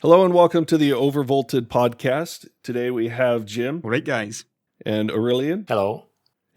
Hello and welcome to the OverVolted podcast. Today we have Jim. All right, guys. And Aurelian. Hello.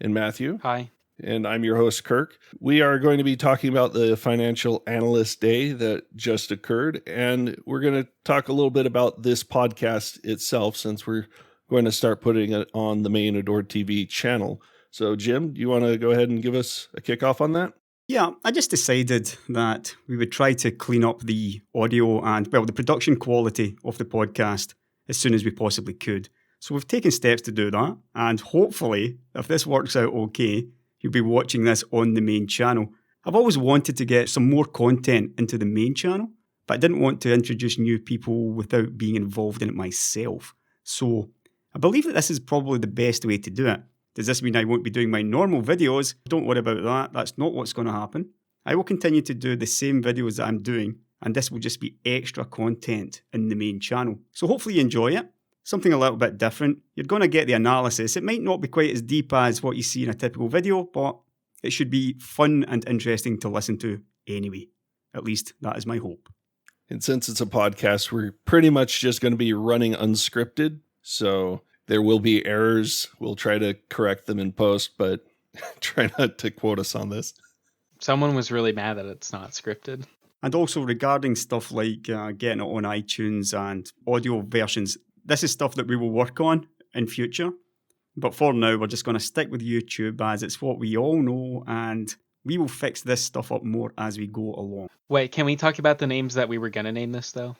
And Matthew. Hi. And I'm your host, Kirk. We are going to be talking about the Financial Analyst Day that just occurred. And we're going to talk a little bit about this podcast itself since we're going to start putting it on the main AdoredTV channel. So, Jim, do you want to go ahead and give us a kickoff on that? Yeah, I just decided that we would try to clean up the audio and, the production quality of the podcast as soon as we possibly could. So we've taken steps to do that. And hopefully, if this works out okay, you'll be watching this on the main channel. I've always wanted to get some more content into the main channel, but I didn't want to introduce new people without being involved in it myself. So I believe that this is probably the best way to do it. Does this mean I won't be doing my normal videos? Don't worry about that. That's not what's going to happen. I will continue to do the same videos that I'm doing, and this will just be extra content in the main channel. So hopefully you enjoy it. Something a little bit different. You're going to get the analysis. It might not be quite as deep as what you see in a typical video, but it should be fun and interesting to listen to anyway. At least that is my hope. And since it's a podcast, we're pretty much just going to be running unscripted. So there will be errors. We'll try to correct them in post, but try not to quote us on this. Someone was really mad that it's not scripted. And also regarding stuff like getting it on iTunes and audio versions, this is stuff that we will work on in future. But for now, we're just going to stick with YouTube as it's what we all know, and we will fix this stuff up more as we go along. Wait, can we talk about the names that we were going to name this, though?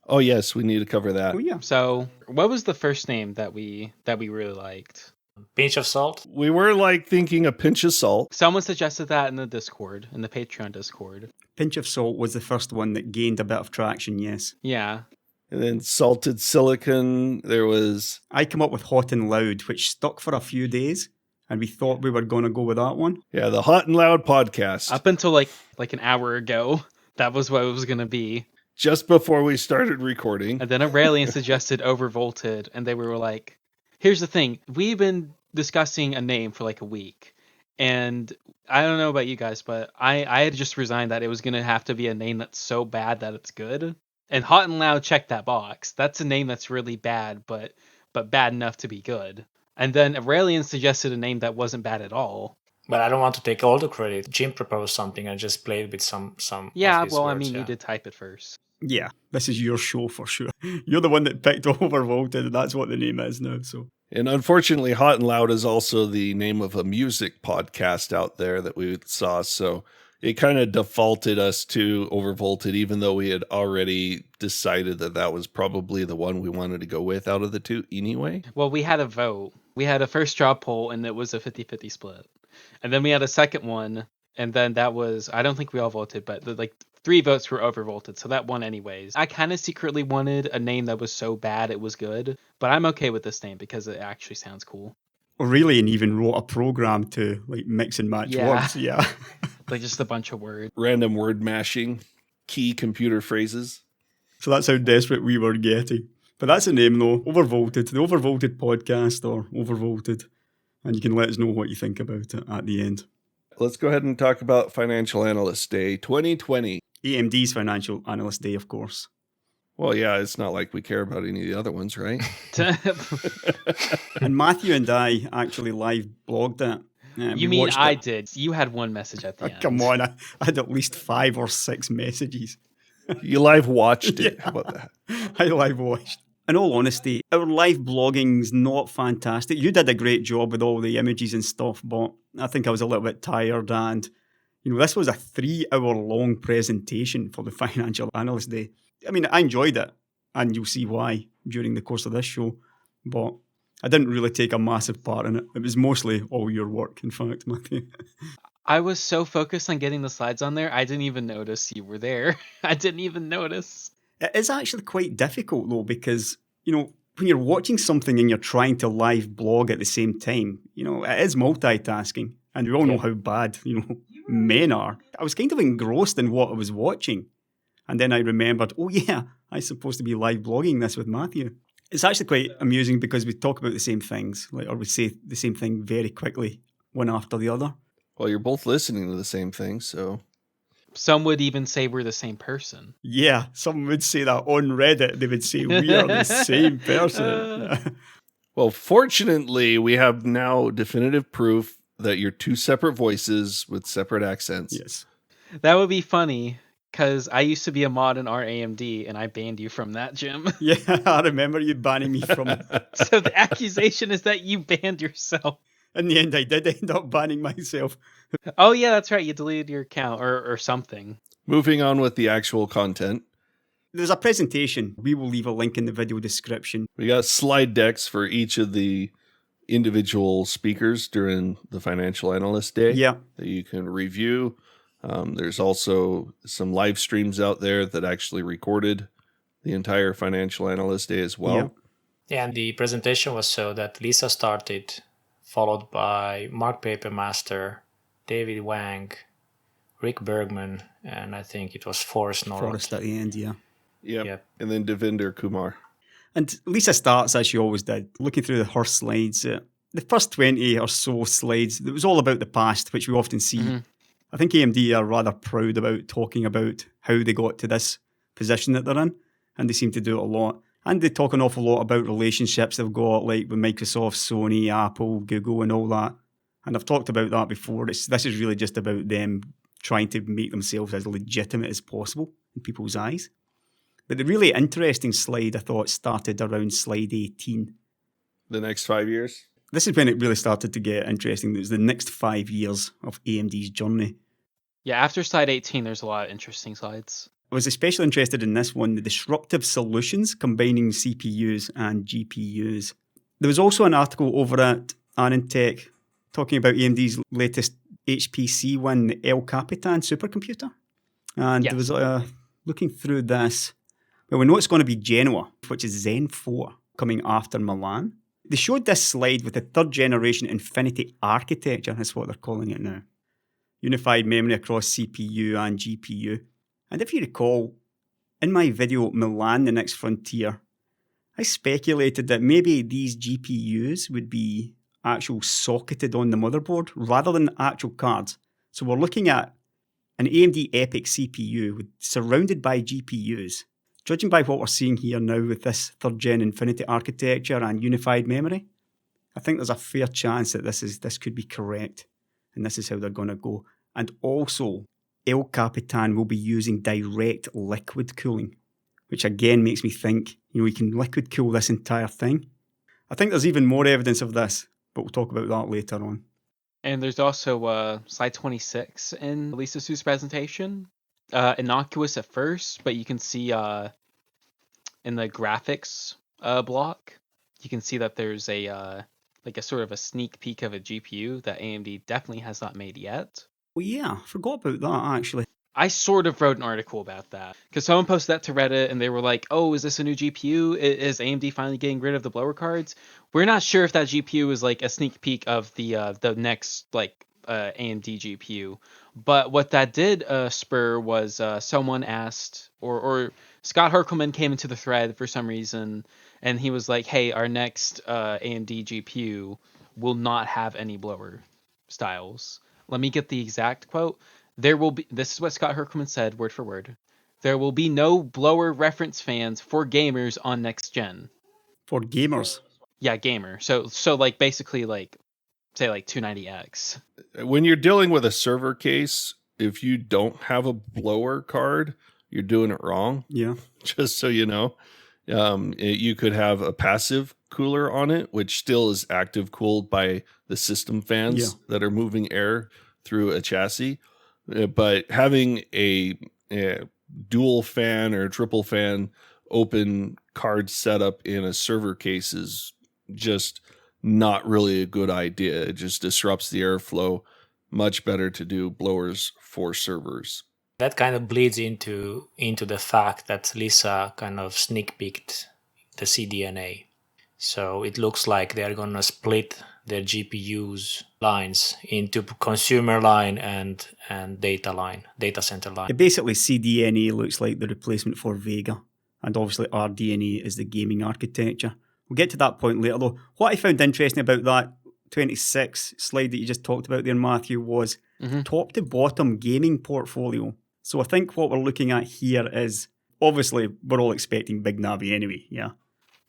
Oh, yes, we need to cover that. Oh, yeah. So, what was the first name that we really liked? Pinch of salt. We were thinking a pinch of salt. Someone suggested that in the Discord, in the Patreon Discord. Pinch of salt was the first one that gained a bit of traction, yes. Yeah. And then salted silicon. There was... I came up with hot and loud, which stuck for a few days, and we thought we were going to go with that one. Yeah, the Hot and Loud podcast. Up until like an hour ago, that was what it was going to be. Just before we started recording. And then Aurelian suggested OverVolted, and they were like, here's the thing. We've been discussing a name for like a week, and I don't know about you guys, but I had just resigned that it was going to have to be a name that's so bad that it's good. And Hot and Loud checked that box. That's a name that's really bad, but bad enough to be good. And then Aurelian suggested a name that wasn't bad at all. But I don't want to take all the credit. Jim proposed something and just played with some. Yeah, of his well, words, I mean, yeah. you did type it first. Yeah, this is your show for sure. You're the one that picked OverVolted, and that's what the name is now. So, and unfortunately, Hot and Loud is also the name of a music podcast out there that we saw. So it kind of defaulted us to OverVolted, even though we had already decided that was probably the one we wanted to go with out of the two anyway. Well, we had a vote. We had a first straw poll, and it was a 50-50 split. And then we had a second one, and then that was, I don't think we all voted, but 3 votes were OverVolted, so that won anyways. I kind of secretly wanted a name that was so bad it was good, but I'm okay with this name because it actually sounds cool. Aurelian even wrote a program to mix and match words. Yeah. Just a bunch of words. Random word mashing, key computer phrases. So that's how desperate we were getting. But that's the name though, OverVolted, the OverVolted podcast or OverVolted. And you can let us know what you think about it at the end. Let's go ahead and talk about Financial Analyst Day 2020. AMD's Financial Analyst Day, of course. Well, yeah, it's not like we care about any of the other ones, right? And Matthew and I actually live blogged it. You mean I did? You had one message at the end. Come on, I had at least 5 or 6 messages. You live watched it. Yeah. How about that? I live watched. In all honesty, our live blogging's not fantastic. You did a great job with all the images and stuff, but I think I was a little bit tired. And, this was a 3-hour-long presentation for the Financial Analyst Day. I mean, I enjoyed it, and you'll see why during the course of this show. But I didn't really take a massive part in it. It was mostly all your work, in fact, Matthew. I was so focused on getting the slides on there, I didn't even notice you were there. I didn't even notice. It is actually quite difficult, though, because, when you're watching something and you're trying to live blog at the same time, it is multitasking. And we all know how bad, men are. I was kind of engrossed in what I was watching. And then I remembered, oh yeah, I'm supposed to be live blogging this with Matthew. It's actually quite amusing because we talk about the same things, or we say the same thing very quickly, one after the other. Well, you're both listening to the same thing, so... Some would even say we're the same person. Yeah, some would say that on Reddit. They would say we are the same person. Well, fortunately, we have now definitive proof that you're two separate voices with separate accents. Yes. That would be funny, because I used to be a mod in our AMD, and I banned you from that, Jim. Yeah, I remember you banning me from it. So the accusation is that you banned yourself. In the end, I did end up banning myself. Oh, yeah, that's right. You deleted your account or something. Moving on with the actual content. There's a presentation. We will leave a link in the video description. We got slide decks for each of the individual speakers during the Financial Analyst Day Yeah. that you can review. There's also some live streams out there that actually recorded the entire Financial Analyst Day as well. Yeah. And the presentation was so that Lisa started, followed by Mark Papermaster, David Wang, Rick Bergman, and I think it was Forrest Norwood. Forrest at the end, yeah. Yep. And then Devinder Kumar. And Lisa starts, as she always did, looking through her slides. The first 20 or so slides, it was all about the past, which we often see. Mm-hmm. I think AMD are rather proud about talking about how they got to this position that they're in, and they seem to do it a lot. And they talk an awful lot about relationships they've got, like with Microsoft, Sony, Apple, Google, and all that. And I've talked about that before. This is really just about them trying to make themselves as legitimate as possible in people's eyes. But the really interesting slide, I thought, started around slide 18. The next 5 years? This is when it really started to get interesting. It was the next 5 years of AMD's journey. Yeah, after slide 18, there's a lot of interesting slides. I was especially interested in this one, the disruptive solutions combining CPUs and GPUs. There was also an article over at AnandTech talking about AMD's latest HPC win, the El Capitan supercomputer. And there was looking through this. Well, we know it's going to be Genoa, which is Zen 4, coming after Milan. They showed this slide with the third generation Infinity architecture, that's what they're calling it now. Unified memory across CPU and GPU. And if you recall, in my video, Milan, the Next Frontier, I speculated that maybe these GPUs would be actual socketed on the motherboard rather than actual cards. So we're looking at an AMD EPYC CPU surrounded by GPUs. Judging by what we're seeing here now with this third-gen Infinity architecture and unified memory, I think there's a fair chance that this could be correct, and this is how they're going to go. And also, El Capitan will be using direct liquid cooling, which again makes me think, we can liquid cool this entire thing. I think there's even more evidence of this, but we'll talk about that later on. And there's also slide 26 in Lisa Su's presentation. Innocuous at first, but you can see in the graphics block, you can see that there's a sort of a sneak peek of a GPU that AMD definitely has not made yet. Well, yeah, I forgot about that actually. I sort of wrote an article about that because someone posted that to Reddit and they were like, "Oh, is this a new GPU? Is AMD finally getting rid of the blower cards?" We're not sure if that GPU is like a sneak peek of the next AMD GPU. But what that did spur was someone asked, or Scott Herkelman came into the thread for some reason, and he was like, "Hey, our next AMD GPU will not have any blower styles." Let me get the exact quote. There will be. This is what Scott Herkelman said, word for word. There will be no blower reference fans for gamers on next gen. For gamers. Yeah, gamer. So like basically like say like 290X. When you're dealing with a server case, if you don't have a blower card, you're doing it wrong. Yeah. Just so you know, you could have a passive cooler on it, which still is active cooled by the system fans that are moving air through a chassis. But having a dual fan or triple fan open card setup in a server case is just not really a good idea. It just disrupts the airflow. Much better to do blowers for servers. That kind of bleeds into the fact that Lisa kind of sneak peeked the CDNA. So it looks like they're going to split their GPUs lines into consumer line and data center line. Basically, CDNA looks like the replacement for Vega. And obviously RDNA is the gaming architecture. We'll get to that point later though. What I found interesting about that 26 slide that you just talked about there, Matthew, was top to bottom gaming portfolio. So I think what we're looking at here is, obviously, we're all expecting big Navi anyway, yeah.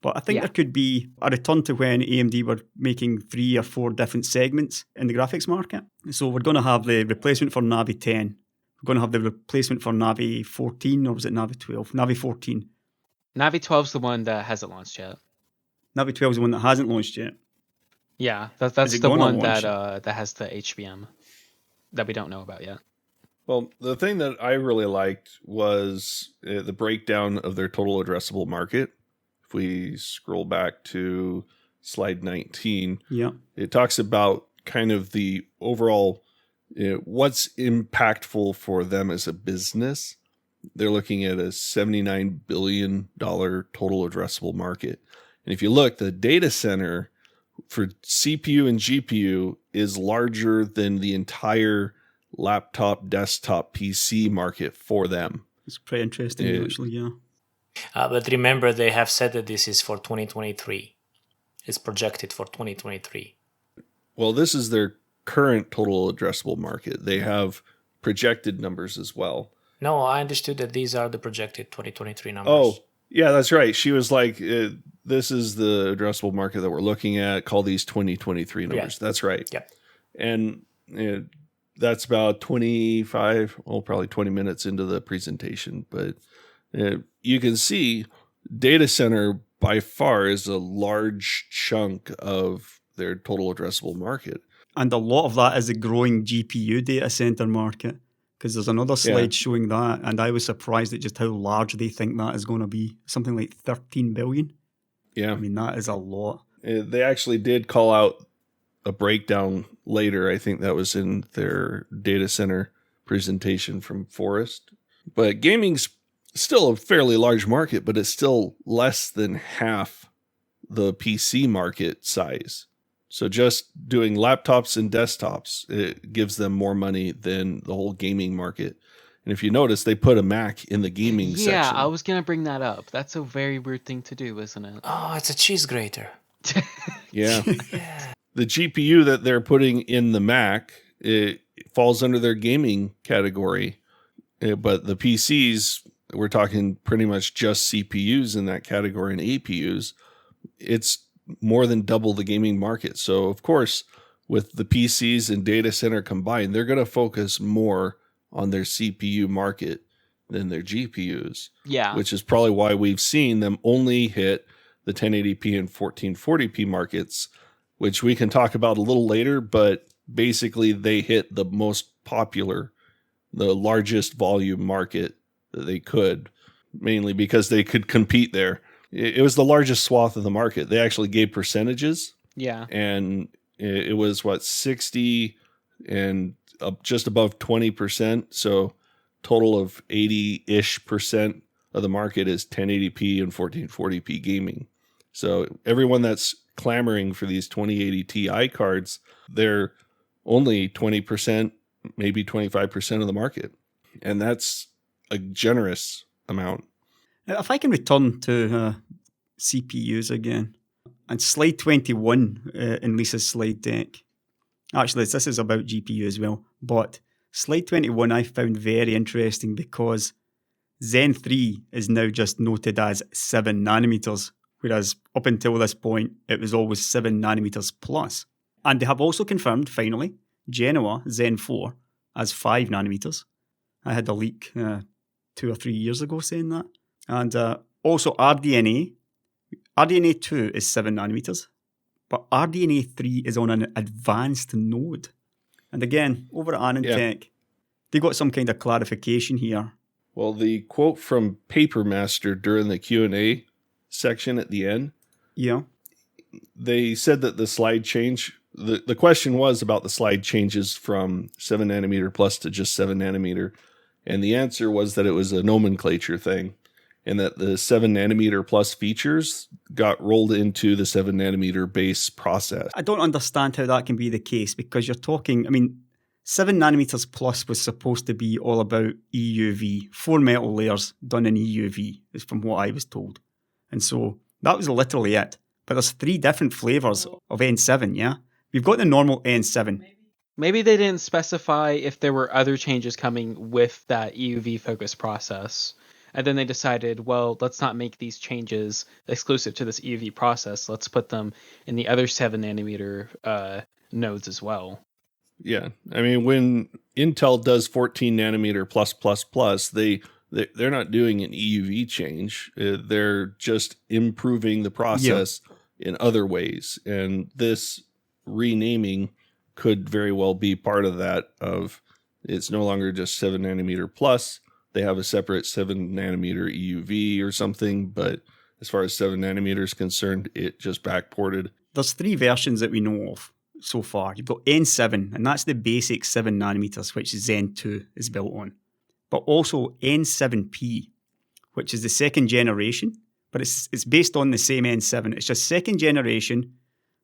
But I think there could be a return to when AMD were making 3 or 4 different segments in the graphics market. So we're going to have the replacement for Navi 10. We're going to have the replacement for Navi 14, or was it Navi 12? Navi 14. Navi 12's the one that hasn't launched yet. Navi 12 is the one that hasn't launched yet. Yeah, that's the one that has the HBM that we don't know about yet. Well, the thing that I really liked was the breakdown of their total addressable market. If we scroll back to slide 19, it talks about kind of the overall, what's impactful for them as a business. They're looking at a $79 billion total addressable market. And if you look, the data center for CPU and GPU is larger than the entire laptop, desktop, PC market for them. It's pretty interesting, actually, yeah. But remember, they have said that this is for 2023. It's projected for 2023. Well, this is their current total addressable market. They have projected numbers as well. No, I understood that these are the projected 2023 numbers. Oh, yeah, that's right. She was like, this is the addressable market that we're looking at. Call these 2023 numbers. Yeah. That's right. Yep. And that's about probably 20 minutes into the presentation. But you can see data center by far is a large chunk of their total addressable market. And a lot of that is a growing GPU data center market, because there's another slide showing that, and I was surprised at just how large they think that is going to be. Something like 13 billion. Yeah. I mean, that is a lot. They actually did call out a breakdown later. I think that was in their data center presentation from Forrest. But gaming's still a fairly large market, but it's still less than half the PC market size. So just doing laptops and desktops, it gives them more money than the whole gaming market. And if you notice, they put a Mac in the gaming section. Yeah, I was going to bring that up. That's a very weird thing to do, isn't it? Oh, it's a cheese grater. Yeah. The GPU that they're putting in the Mac, it falls under their gaming category. But the PCs, we're talking pretty much just CPUs in that category and APUs. It's more than double the gaming market. So, of course, with the PCs and data center combined, they're going to focus more on their CPU market than their GPUs. Yeah. Which is probably why we've seen them only hit the 1080p and 1440p markets, which we can talk about a little later, but basically they hit the most popular, the largest volume market that they could, mainly because they could compete there. It was the largest swath of the market. They actually gave percentages. Yeah. And it was 60 and just above 20%. So total of 80-ish% of the market is 1080p and 1440p gaming. So everyone that's clamoring for these 2080 Ti cards, they're only 20%, maybe 25% of the market. And that's a generous amount. If I can return to CPUs again, and slide 21 in Lisa's slide deck. Actually, this is about GPU as well, but slide 21 I found very interesting because Zen 3 is now just noted as 7 nanometers, whereas up until this point, it was always 7 nanometers plus. And they have also confirmed, finally, Genoa Zen 4 as 5 nanometers. I had a leak 2 or 3 years ago saying that. And also RDNA 2 is 7 nanometers, but RDNA 3 is on an advanced node. And again, over at Anantech, they got some kind of clarification here. Well, the quote from Papermaster during the Q&A section at the end, they said that the slide change, the question was about the slide changes from 7 nanometer plus to just 7 nanometer. And the answer was that it was a nomenclature thing. And that the 7 nanometer plus features got rolled into the 7 nanometer base process. I don't understand how that can be the case, because you're talking, 7 nanometers plus was supposed to be all about EUV, 4 metal layers done in EUV, is from what I was told. And so that was literally it. But there's 3 different flavors of N7, yeah? We've got the normal N7. Maybe they didn't specify if there were other changes coming with that EUV focus process. And then they decided, well, let's not make these changes exclusive to this EUV process. Let's put them in the other 7 nanometer nodes as well. Yeah. I mean, when Intel does 14 nanometer plus, they're not doing an EUV change. They're just improving the process in other ways. And this renaming could very well be part of that. Of it's no longer just 7 nanometer plus. They have a separate 7 nanometer EUV or something. But as far as 7 nanometer is concerned, it just backported. There's 3 versions that we know of so far. You've got N7, and that's the basic 7 nanometers, which Zen 2 is built on. But also N7P, which is the second generation, but it's based on the same N7. It's just second generation,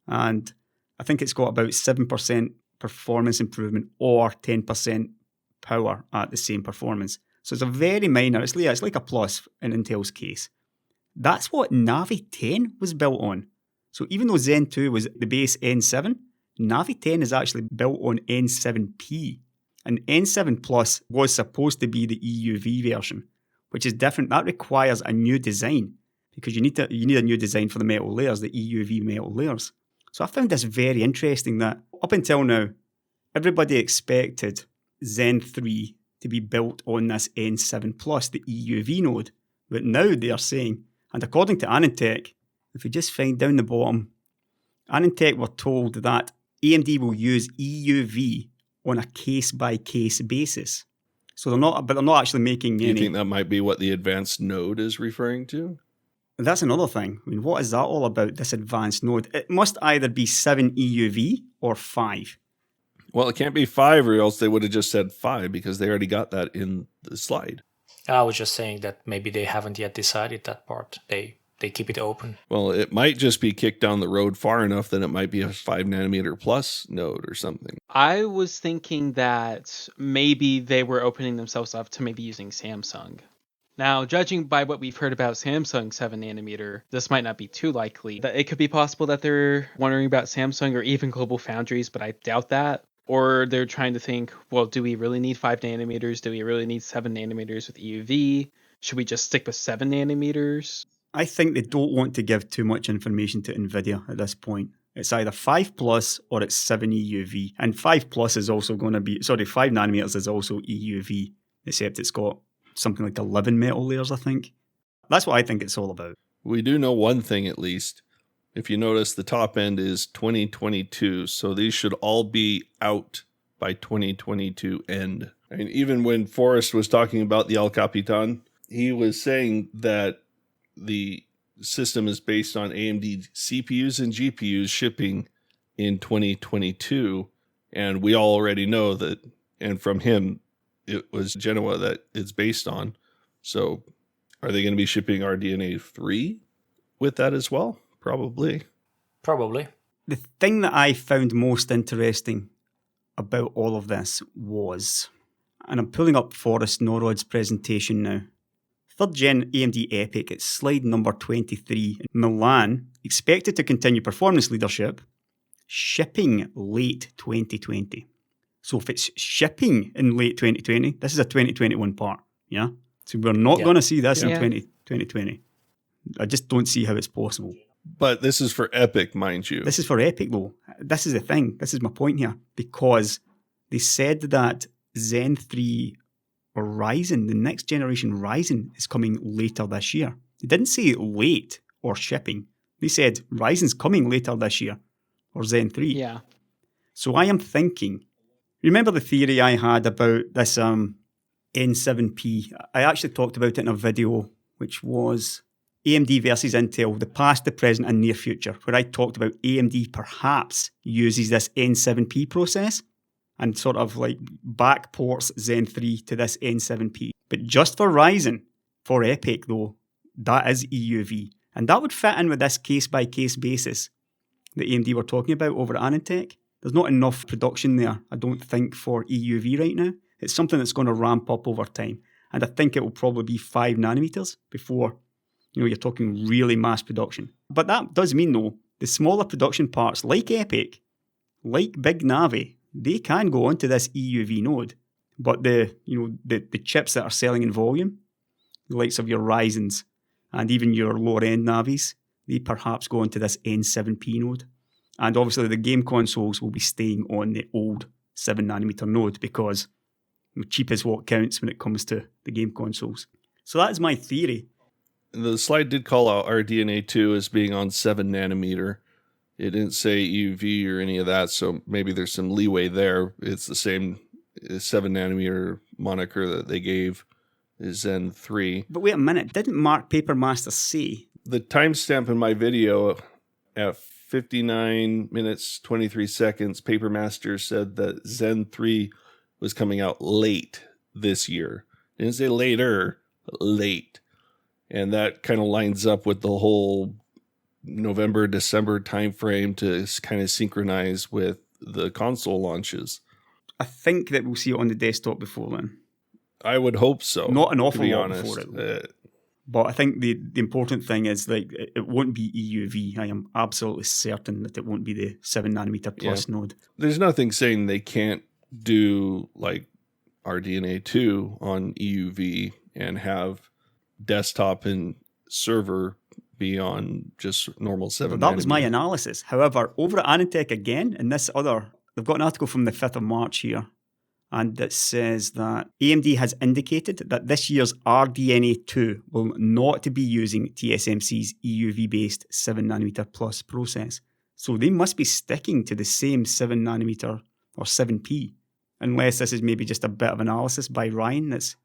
and I think it's got about 7% performance improvement or 10% power at the same performance. So it's a very minor, it's like a plus in Intel's case. That's what Navi 10 was built on. So even though Zen 2 was the base N7, Navi 10 is actually built on N7P. And N7 Plus was supposed to be the EUV version, which is different. That requires a new design because you need a new design for the metal layers, the EUV metal layers. So I found this very interesting that up until now, everybody expected Zen 3 to be built on this N7 Plus, the EUV node. But now they are saying, and according to Anantech, if we just find down the bottom, Anantech were told that AMD will use EUV on a case-by-case basis. So they're not actually making Do any... you think that might be what the advanced node is referring to? That's another thing. I mean, what is that all about, this advanced node? It must either be 7 EUV or 5. Well, it can't be 5 or else they would have just said 5 because they already got that in the slide. I was just saying that maybe they haven't yet decided that part. They keep it open. Well, it might just be kicked down the road far enough that it might be a 5 nanometer plus node or something. I was thinking that maybe they were opening themselves up to maybe using Samsung. Now, judging by what we've heard about Samsung 7 nanometer, this might not be too likely. It could be possible that they're wondering about Samsung or even Global Foundries, but I doubt that. Or they're trying to think, well, do we really need 5 nanometers? Do we really need 7 nanometers with EUV? Should we just stick with 7 nanometers? I think they don't want to give too much information to NVIDIA at this point. It's either 5 plus or it's 7 EUV. And 5 plus is also going to be, 5 nanometers is also EUV, except it's got something like 11 metal layers, I think. That's what I think it's all about. We do know one thing at least. If you notice, the top end is 2022, so these should all be out by 2022 end. I mean, even when Forrest was talking about the El Capitan, he was saying that the system is based on AMD CPUs and GPUs shipping in 2022, and we all already know that, and from him, it was Genoa that it's based on. So are they going to be shipping RDNA 3 with that as well? Probably. The thing that I found most interesting about all of this was, and I'm pulling up Forrest Norrod's presentation now, 3rd Gen AMD EPYC, it's slide number 23. Milan expected to continue performance leadership, shipping late 2020. So if it's shipping in late 2020, this is a 2021 part, yeah? So we're not going to see this in 2020. I just don't see how it's possible. But this is for EPYC, mind you. This is for EPYC, though. This is the thing. This is my point here. Because they said that Zen 3 or Ryzen, the next generation Ryzen, is coming later this year. They didn't say late or shipping. They said Ryzen's coming later this year, or Zen 3. Yeah. So I am thinking, remember the theory I had about this N7P? I actually talked about it in a video, which was AMD versus Intel, the past, the present, and near future, where I talked about AMD perhaps uses this N7P process and sort of like backports Zen 3 to this N7P. But just for Ryzen, for EPYC though, that is EUV. And that would fit in with this case-by-case basis that AMD were talking about over at Anantech. There's not enough production there, I don't think, for EUV right now. It's something that's going to ramp up over time. And I think it will probably be 5 nanometers before, you're talking really mass production. But that does mean, though, the smaller production parts like EPYC, like Big Navi, they can go onto this EUV node. But the chips that are selling in volume, the likes of your Ryzens and even your lower end Navis, they perhaps go onto this N7P node. And obviously the game consoles will be staying on the old 7nm node because cheap is what counts when it comes to the game consoles. So that's my theory. The slide did call out RDNA 2 as being on 7nm. It didn't say EUV or any of that, so maybe there's some leeway there. It's the same 7nm moniker that they gave Zen 3. But wait a minute, didn't Mark Papermaster say? The timestamp in my video at 59 minutes, 23 seconds, Papermaster said that Zen 3 was coming out late this year. It didn't say later, late. And that kind of lines up with the whole November, December timeframe to kind of synchronize with the console launches. I think that we'll see it on the desktop before then. I would hope so. Not an awful lot honest. before it. But I think the important thing is like it won't be EUV. I am absolutely certain that it won't be the 7nm plus node. There's nothing saying they can't do like RDNA 2 on EUV and have desktop and server be on just normal 7nm. That was my analysis. However, over at Anitech again, in this they've got an article from the 5th of March here, and it says that AMD has indicated that this year's RDNA 2 will not be using TSMC's EUV-based 7nm plus process. So they must be sticking to the same 7nm or 7P, unless this is maybe just a bit of analysis by Ryan that's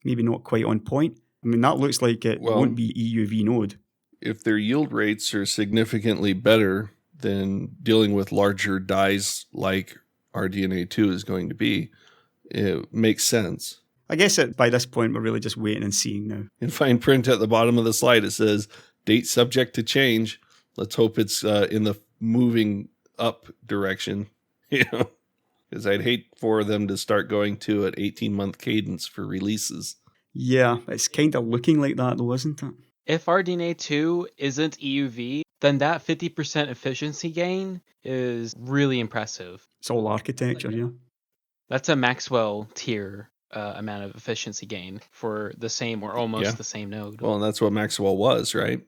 maybe not quite on point. I mean, that looks like it won't be EUV node. If their yield rates are significantly better than dealing with larger dies like RDNA 2 is going to be, it makes sense. I guess by this point, we're really just waiting and seeing now. In fine print at the bottom of the slide, it says, date subject to change. Let's hope it's in the moving up direction. Because I'd hate for them to start going to an 18-month cadence for releases. Yeah, it's kind of looking like that though, isn't it? If RDNA 2 isn't EUV, then that 50% efficiency gain is really impressive. It's all architecture, yeah. That's a Maxwell tier amount of efficiency gain for the same or almost the same node. Well, and that's what Maxwell was, right?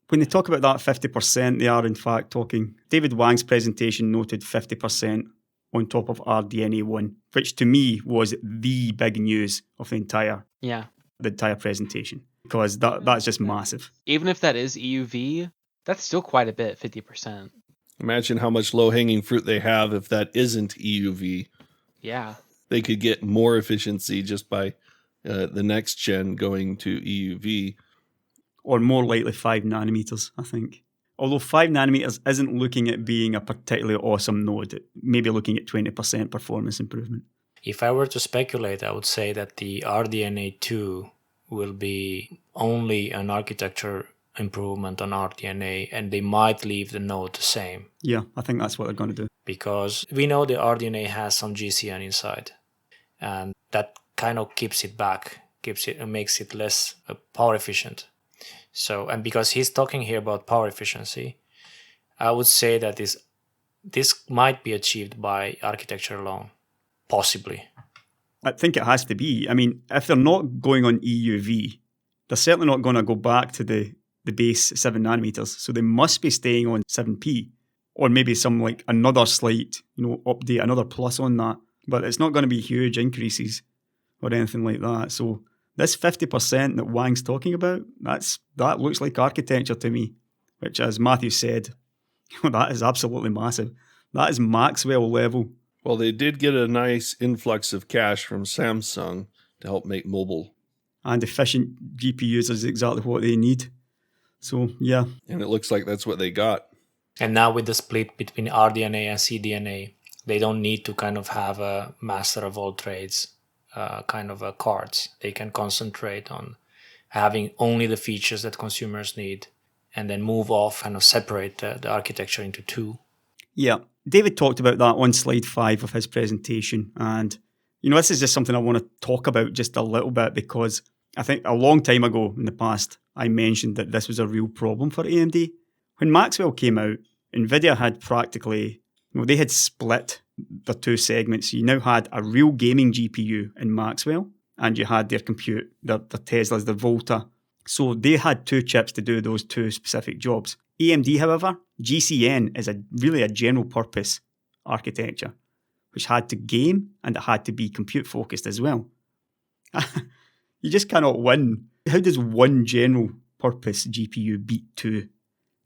When they talk about that 50%, they are in fact talking. David Wang's presentation noted 50% on top of RDNA 1, which to me was the big news of the entire presentation, because that's just massive. Even if that is EUV, that's still quite a bit, 50%. Imagine how much low-hanging fruit they have if that isn't EUV. Yeah. They could get more efficiency just by the next gen going to EUV. Or more likely 5nm, I think. Although 5nm isn't looking at being a particularly awesome node, it may be looking at 20% performance improvement. If I were to speculate, I would say that the RDNA 2 will be only an architecture improvement on RDNA, and they might leave the node the same. Yeah, I think that's what they're going to do. Because we know the RDNA has some GCN inside, and that kind of keeps it back, makes it less power efficient. So, and because he's talking here about power efficiency, I would say that this might be achieved by architecture alone, possibly. I think it has to be. I mean, if they're not going on EUV, they're certainly not going to go back to the base 7nm. So they must be staying on 7P, or maybe some like another slight, update, another plus on that. But it's not going to be huge increases or anything like that. So this 50% that Wang's talking about, that looks like architecture to me, which, as Matthew said, that is absolutely massive. That is Maxwell level. Well, they did get a nice influx of cash from Samsung to help make mobile. And efficient GPUs is exactly what they need. So, yeah. And it looks like that's what they got. And now with the split between RDNA and CDNA, they don't need to kind of have a master of all trades kind of cards. They can concentrate on having only the features that consumers need and then move off, kind of separate the architecture into two. Yeah. David talked about that on slide 5 of his presentation. And, this is just something I want to talk about just a little bit, because I think a long time ago in the past, I mentioned that this was a real problem for AMD. When Maxwell came out, NVIDIA had practically, they had split the two segments. You now had a real gaming GPU in Maxwell, and you had their compute, the Teslas, the Volta. So they had two chips to do those two specific jobs. AMD, however, GCN is really a general purpose architecture, which had to game and it had to be compute focused as well. You just cannot win. How does one general purpose GPU beat two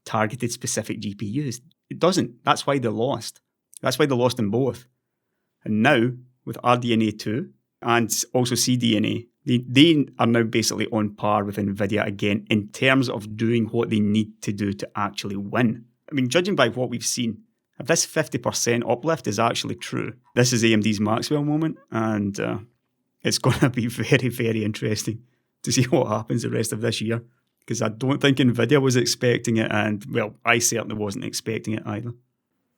targeted specific GPUs? It doesn't. That's why they lost. That's why they lost in both. And now, with RDNA 2 and also CDNA, they are now basically on par with NVIDIA again in terms of doing what they need to do to actually win. I mean, judging by what we've seen, if this 50% uplift is actually true, this is AMD's Maxwell moment, and it's going to be very, very interesting to see what happens the rest of this year, because I don't think NVIDIA was expecting it, and, well, I certainly wasn't expecting it either.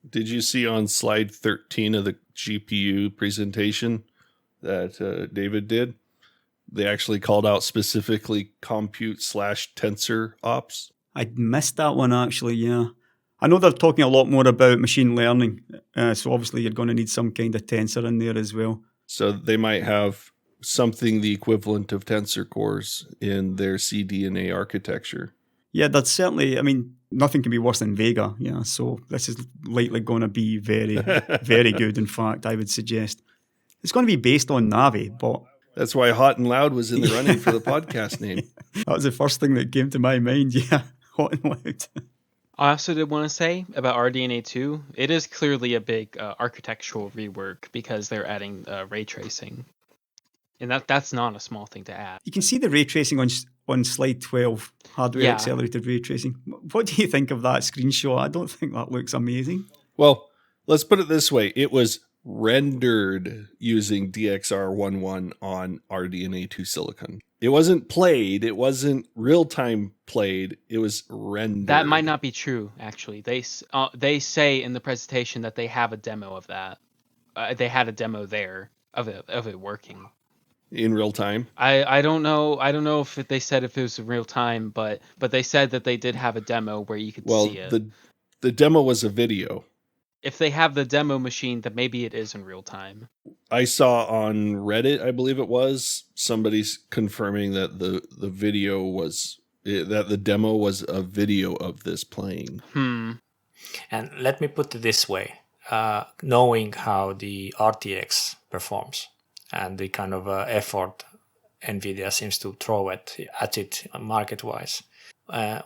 Did you see on slide 13 of the GPU presentation that David did? They actually called out specifically compute/tensor ops. I'd missed that one, actually, yeah. I know they're talking a lot more about machine learning, so obviously you're going to need some kind of tensor in there as well. So they might have something the equivalent of tensor cores in their CDNA architecture. Yeah, that's certainly, I mean, nothing can be worse than Vega, yeah, so this is likely going to be very, very good, in fact, I would suggest. It's going to be based on Navi, but... That's why Hot and Loud was in the running for the podcast name. That was the first thing that came to my mind, yeah, Hot and Loud. I also did want to say about RDNA 2, it is clearly a big architectural rework because they're adding ray tracing. And that's not a small thing to add. You can see the ray tracing on slide 12, hardware accelerated ray tracing. What do you think of that screenshot? I don't think that looks amazing. Well, let's put it this way. It was rendered using DXR11 on RDNA 2 silicon. It wasn't played. It wasn't real-time played. It was rendered. That might not be true, actually. They say in the presentation that they have a demo of that. They had a demo there of it working. In real time? I don't know. I don't know if they said if it was in real time, but they said that they did have a demo where you could see it. Well, the demo was a video. If they have the demo machine, then maybe it is in real time. I saw on Reddit, I believe it was, somebody's confirming that the video was, that the demo was a video of this playing. And let me put it this way. Knowing how the RTX performs and the kind of effort NVIDIA seems to throw at it market-wise,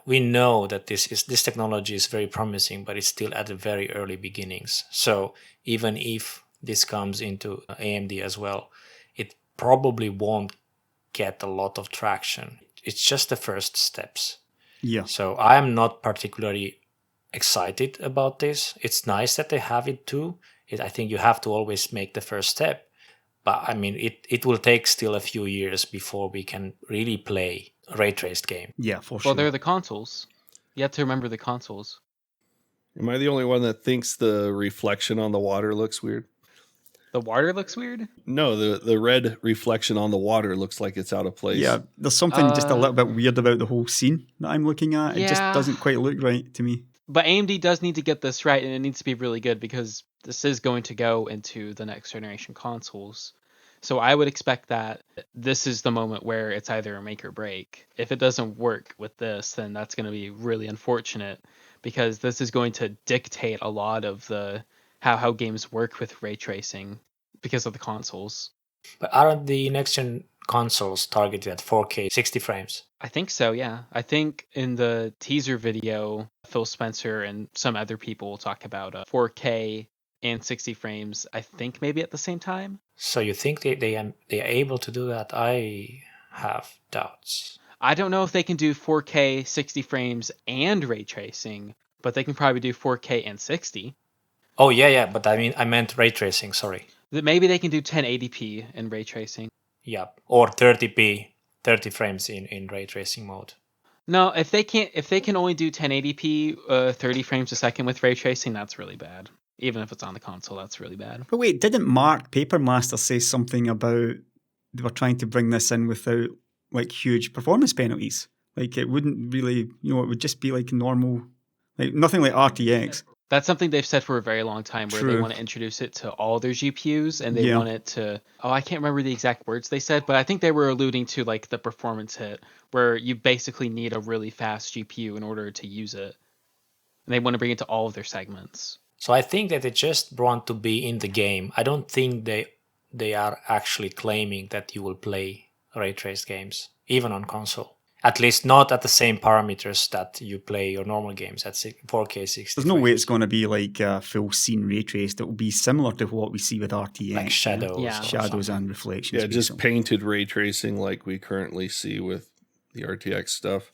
we know that this technology is very promising, but it's still at the very early beginnings. So even if this comes into AMD as well, it probably won't get a lot of traction. It's just the first steps. Yeah. So I am not particularly excited about this. It's nice that they have it too. I think you have to always make the first step. But I mean, it will take still a few years before we can really play a ray-traced game. Yeah, for sure. Well, they're the consoles. You have to remember the consoles. Am I the only one that thinks the reflection on the water looks weird? The water looks weird? No, the red reflection on the water looks like it's out of place. Yeah, there's something just a little bit weird about the whole scene that I'm looking at. It just doesn't quite look right to me. But AMD does need to get this right, and it needs to be really good because this is going to go into the next generation consoles. So I would expect that this is the moment where it's either a make or break. If it doesn't work with this, then that's going to be really unfortunate because this is going to dictate a lot of the how games work with ray tracing because of the consoles. But aren't the next gen consoles targeted at 4K 60 frames? I think so, yeah. I think in the teaser video, Phil Spencer and some other people will talk about 4K and 60 frames, I think maybe at the same time. So you think they are able to do that? I have doubts. I don't know if they can do 4K 60 frames and ray tracing, but they can probably do 4K and 60. Oh, yeah, but I meant ray tracing, sorry. Maybe they can do 1080p in ray tracing. Yeah, or 30p, 30 frames in ray tracing mode. No, if they can only do 1080p 30 frames a second with ray tracing, that's really bad. Even if it's on the console, that's really bad. But wait, didn't Mark Papermaster say something about they were trying to bring this in without like huge performance penalties? Like it wouldn't really, it would just be like normal, like nothing like RTX. That's something they've said for a very long time, where they True. want to introduce it to all their GPUs, and they Yeah. want it to. Oh, I can't remember the exact words they said, but I think they were alluding to like the performance hit, where you basically need a really fast GPU in order to use it, and they want to bring it to all of their segments. So I think that they just want to be in the game. I don't think they are actually claiming that you will play ray traced games, even on console. At least not at the same parameters that you play your normal games at 4K 60 There's no way frames. it's going to be like full scene ray traced. It will be similar to what we see with RTX. Like shadows. Yeah. or Shadows something. and reflections. Yeah, just basically. painted ray tracing like we currently see with the RTX stuff.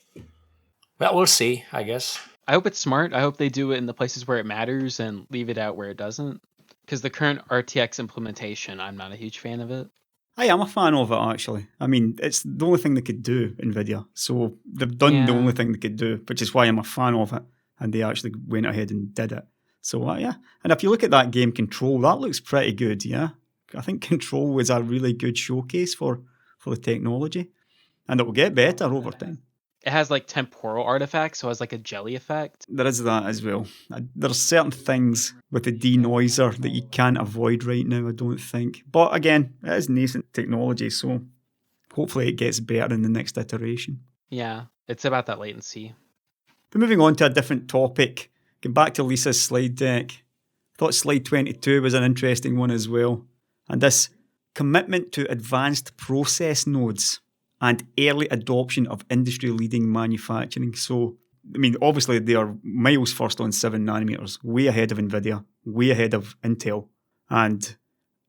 Well, we'll see, I guess. I hope it's smart. I hope they do it in the places where it matters and leave it out where it doesn't. Because the current RTX implementation, I'm not a huge fan of it. I am a fan of it, actually. I mean, it's the only thing they could do, NVIDIA. So they've done the Yeah. only thing they could do, which is why I'm a fan of it. And they actually went ahead and did it. So, yeah. And if you look at that game Control, that looks pretty good, yeah? I think Control was a really good showcase for the technology. And it will get better over time. It has like temporal artifacts, so it has like a jelly effect. There is that as well. There's certain things with the denoiser that you can't avoid right now, I don't think. But again, it is nascent technology, so hopefully it gets better in the next iteration. Yeah, it's about that latency. But moving on to a different topic, getting back to Lisa's slide deck, I thought slide 22 was an interesting one as well. And this commitment to advanced process nodes and early adoption of industry-leading manufacturing. So, I mean, obviously they are miles first on 7 nanometers, way ahead of NVIDIA, way ahead of Intel, and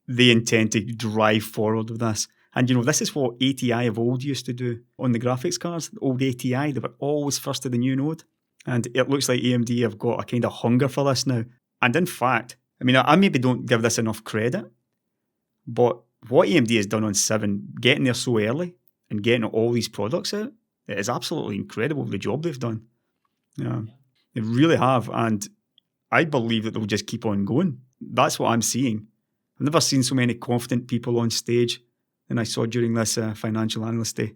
they intend to drive forward with this. And, you know, this is what ATI of old used to do on the graphics cards. The old ATI, they were always first to the new node. And it looks like AMD have got a kind of hunger for this now. And in fact, I mean, I maybe don't give this enough credit, but what AMD has done on 7, getting there so early, and getting all these products out, it is absolutely incredible the job they've done. Yeah, they really have, and I believe that they'll just keep on going. That's what I'm seeing. I've never seen so many confident people on stage than I saw during this financial analyst day.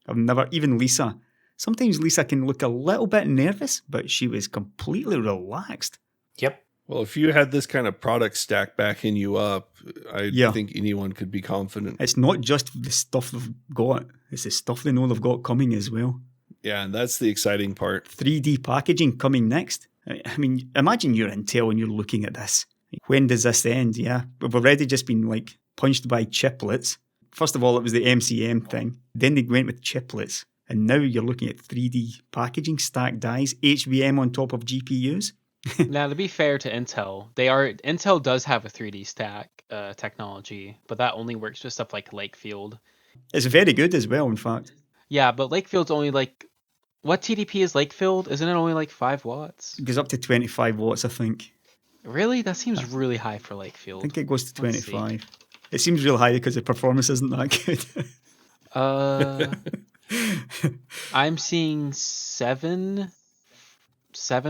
I've never, even Lisa. Sometimes Lisa can look a little bit nervous, but she was completely relaxed. Yep. Well, if you had this kind of product stack backing you up, I Yeah. think anyone could be confident. It's not just the stuff they've got, it's the stuff they know they've got coming as well. Yeah, and that's the exciting part. 3D packaging coming next. I mean, imagine you're Intel and you're looking at this. When does this end? Yeah, we've already just been like punched by chiplets. First of all, it was the MCM thing. Then they went with chiplets. And now you're looking at 3D packaging, stacked dies, HBM on top of GPUs. Now, to be fair to Intel, Intel does have a 3D stack technology, but that only works with stuff like Lakefield. It's very good as well, in fact. Yeah, but Lakefield's only like, what TDP is Lakefield? Isn't it only like 5 watts? It goes up to 25 watts, I think. Really? That seems really high for Lakefield. I think it goes to Let's see. 25. It seems real high because the performance isn't that good. I'm seeing 7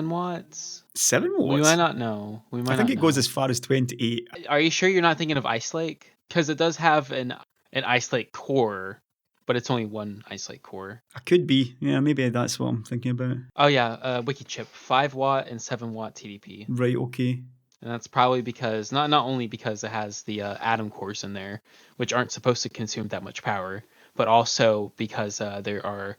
watts. 7 watts? We might not know. I think it goes as far as 28. Are you sure you're not thinking of Ice Lake? Because it does have an Ice Lake core, but it's only one Ice Lake core. I could be. Yeah, maybe that's what I'm thinking about. Oh yeah, Wikichip, 5 watt and 7 watt TDP. Right, okay. And that's probably because, not only because it has the Atom cores in there, which aren't supposed to consume that much power, but also because there are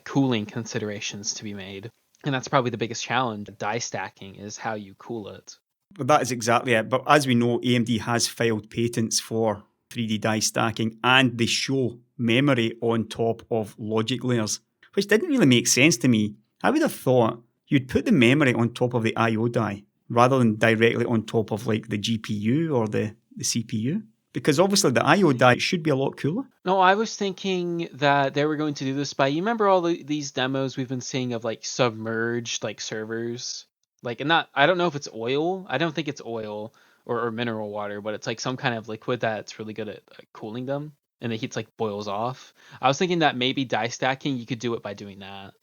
cooling considerations to be made. And that's probably the biggest challenge. Die stacking is how you cool it. But that is exactly it. But as we know, AMD has filed patents for 3D die stacking, and they show memory on top of logic layers, which didn't really make sense to me. I would have thought you'd put the memory on top of the I/O die rather than directly on top of like the GPU or the CPU. Because obviously the I/O die should be a lot cooler. No, I was thinking that they were going to do this by, you remember all these demos we've been seeing of like submerged like servers? Like, and not, I don't know if it's oil. I don't think it's oil or mineral water, but it's like some kind of liquid that's really good at cooling them, and the heat's like boils off. I was thinking that maybe die stacking, you could do it by doing that.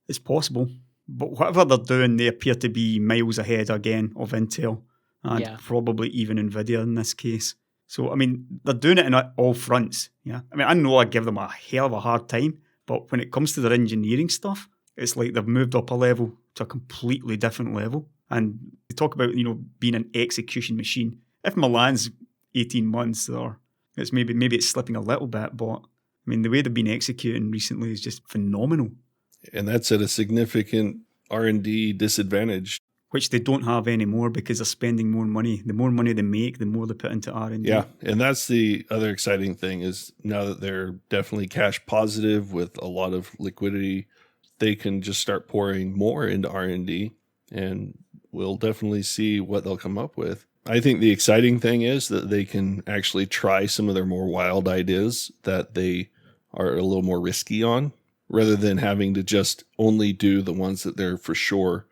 It's possible. But whatever they're doing, they appear to be miles ahead again of Intel and probably even NVIDIA in this case. So, I mean, they're doing it in all fronts. Yeah, I mean, I know I give them a hell of a hard time, but when it comes to their engineering stuff, it's like they've moved up a level to a completely different level. And they talk about, being an execution machine. If Milan's 18 months, or it's maybe it's slipping a little bit, but I mean, the way they've been executing recently is just phenomenal. And that's at a significant R&D disadvantage. Which they don't have anymore because they're spending more money. The more money they make, the more they put into R&D. Yeah, and that's the other exciting thing is now that they're definitely cash positive with a lot of liquidity, they can just start pouring more into R&D, and we'll definitely see what they'll come up with. I think the exciting thing is that they can actually try some of their more wild ideas that they are a little more risky on, rather than having to just only do the ones that they're for sure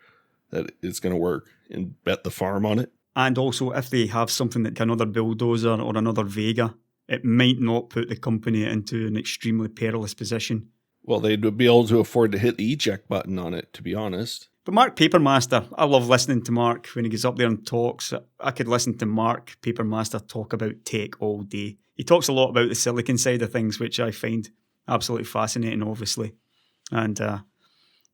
that it's going to work and bet the farm on it. And also, if they have something like another bulldozer or another Vega, it might not put the company into an extremely perilous position. Well, they'd be able to afford to hit the eject button on it, to be honest. But Mark Papermaster, I love listening to Mark when he gets up there and talks. I could listen to Mark Papermaster talk about tech all day. He talks a lot about the silicon side of things, which I find absolutely fascinating, obviously. And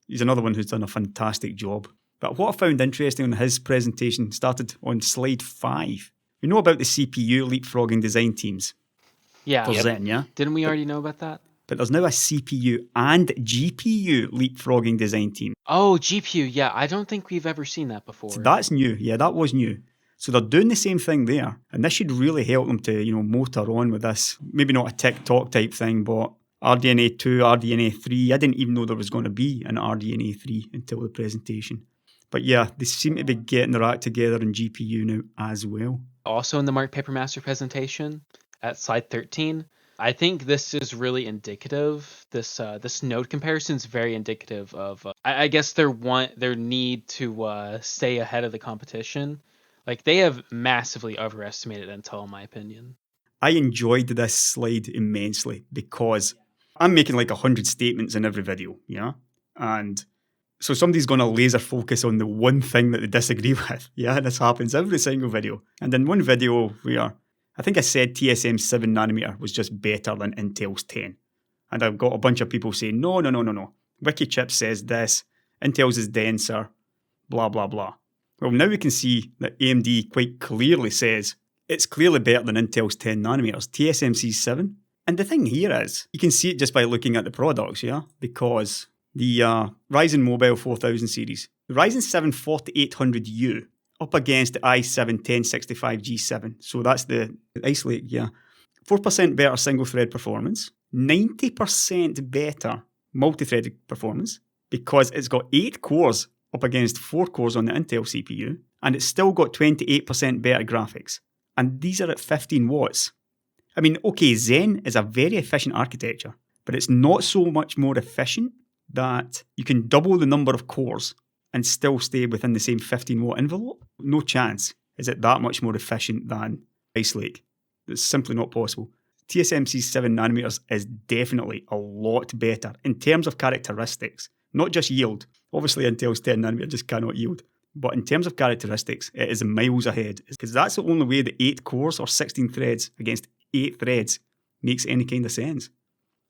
he's another one who's done a fantastic job. But what I found interesting on his presentation started on slide 5. We know about the CPU leapfrogging design teams. Yeah. For Zen, yeah? Didn't we already know about that? But there's now a CPU and GPU leapfrogging design team. Oh, GPU. Yeah, I don't think we've ever seen that before. So that's new. Yeah, that was new. So they're doing the same thing there. And this should really help them to, motor on with this. Maybe not a TikTok type thing, but RDNA 2, RDNA 3. I didn't even know there was going to be an RDNA 3 until the presentation. But yeah, they seem to be getting their act together in GPU now as well. Also in the Mark Papermaster presentation at slide 13, I think this is really indicative. This node comparison is very indicative of, I guess, their need to stay ahead of the competition. Like, they have massively overestimated Intel, in my opinion. I enjoyed this slide immensely because I'm making like 100 statements in every video, yeah? And so somebody's going to laser focus on the one thing that they disagree with. Yeah, this happens every single video. And in one video where I think I said TSM's 7 nanometer was just better than Intel's 10. And I've got a bunch of people saying, no. Wikichip says this, Intel's is denser, blah, blah, blah. Well, now we can see that AMD quite clearly says it's clearly better than Intel's 10 nanometers, TSMC's 7. And the thing here is, you can see it just by looking at the products, yeah? Because the Ryzen Mobile 4000 series, the Ryzen 7 4800U up against the i7 1065G7. So that's the Ice Lake, yeah. 4% better single-thread performance, 90% better multi-threaded performance, because it's got 8 cores up against 4 cores on the Intel CPU, and it's still got 28% better graphics. And these are at 15 watts. I mean, okay, Zen is a very efficient architecture, but it's not so much more efficient that you can double the number of cores and still stay within the same 15 watt envelope. No chance is it that much more efficient than Ice Lake. It's simply not possible. TSMC's 7 nanometers is definitely a lot better in terms of characteristics, not just yield. Obviously, Intel's 10 nanometer just cannot yield. But in terms of characteristics, it is miles ahead, because that's the only way the 8 cores or 16 threads against 8 threads makes any kind of sense.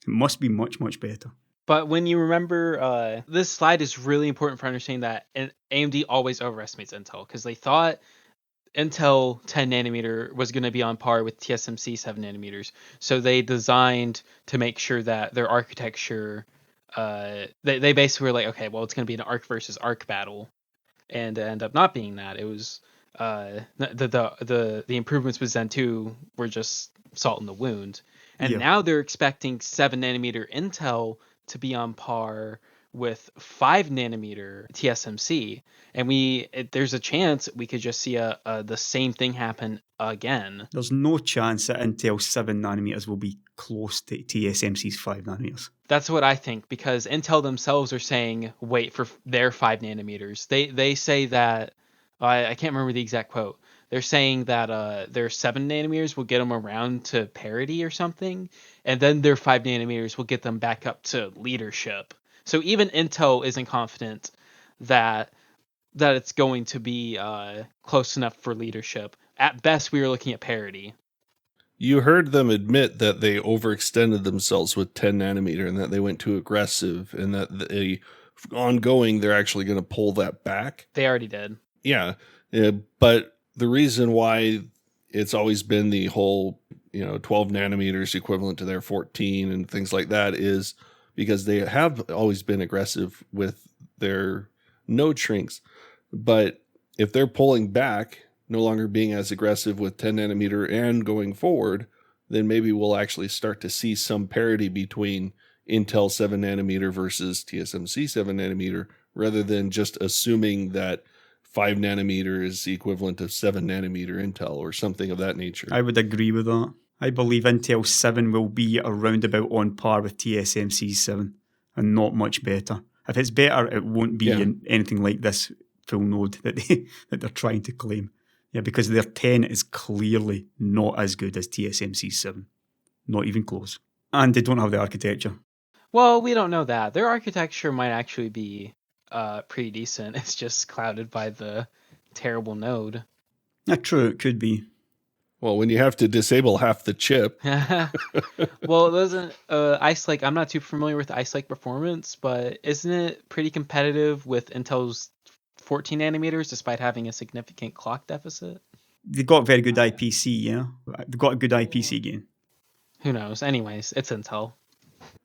It must be much, much better. But when you remember, this slide is really important for understanding that AMD always overestimates Intel, because they thought Intel 10 nanometer was going to be on par with TSMC 7 nanometers. So they designed to make sure that their architecture, they basically were like, okay, well, it's going to be an arc versus arc battle. And it ended up not being that. It was the improvements with Zen 2 were just salt in the wound. And now they're expecting 7 nanometer Intel to be on par with 5 nanometer TSMC, and there's a chance we could just see the same thing happen again. There's no chance that Intel's 7 nanometers will be close to TSMC's 5 nanometers. That's what I think, because Intel themselves are saying wait for their 5 nanometers. They say that I can't remember the exact quote. They're saying that their 7 nanometers will get them around to parity or something, and then their 5 nanometers will get them back up to leadership. So even Intel isn't confident that it's going to be close enough for leadership. At best, we were looking at parity. You heard them admit that they overextended themselves with 10 nanometer and that they went too aggressive, and that ongoing they're actually going to pull that back. They already did. Yeah, but the reason why it's always been the whole, 12 nanometers equivalent to their 14 and things like that is because they have always been aggressive with their node shrinks. But if they're pulling back, no longer being as aggressive with 10 nanometer and going forward, then maybe we'll actually start to see some parity between Intel 7 nanometer versus TSMC 7 nanometer, rather than just assuming that 5 nanometer is the equivalent of 7 nanometer Intel or something of that nature. I would agree with that. I believe Intel 7 will be around about on par with TSMC 7 and not much better. If it's better, it won't be anything like this full node that they're trying to claim. Yeah, because their 10 is clearly not as good as TSMC 7. Not even close. And they don't have the architecture. Well, we don't know that. Their architecture might actually be pretty decent. It's just clouded by the terrible node. True, it could be. Well, when you have to disable half the chip. Well, doesn't Ice Lake, I'm not too familiar with Ice Lake performance, but isn't it pretty competitive with Intel's 14 nanometers despite having a significant clock deficit? They've got very good IPC, yeah. They've got a good IPC gain. Who knows? Anyways, it's Intel.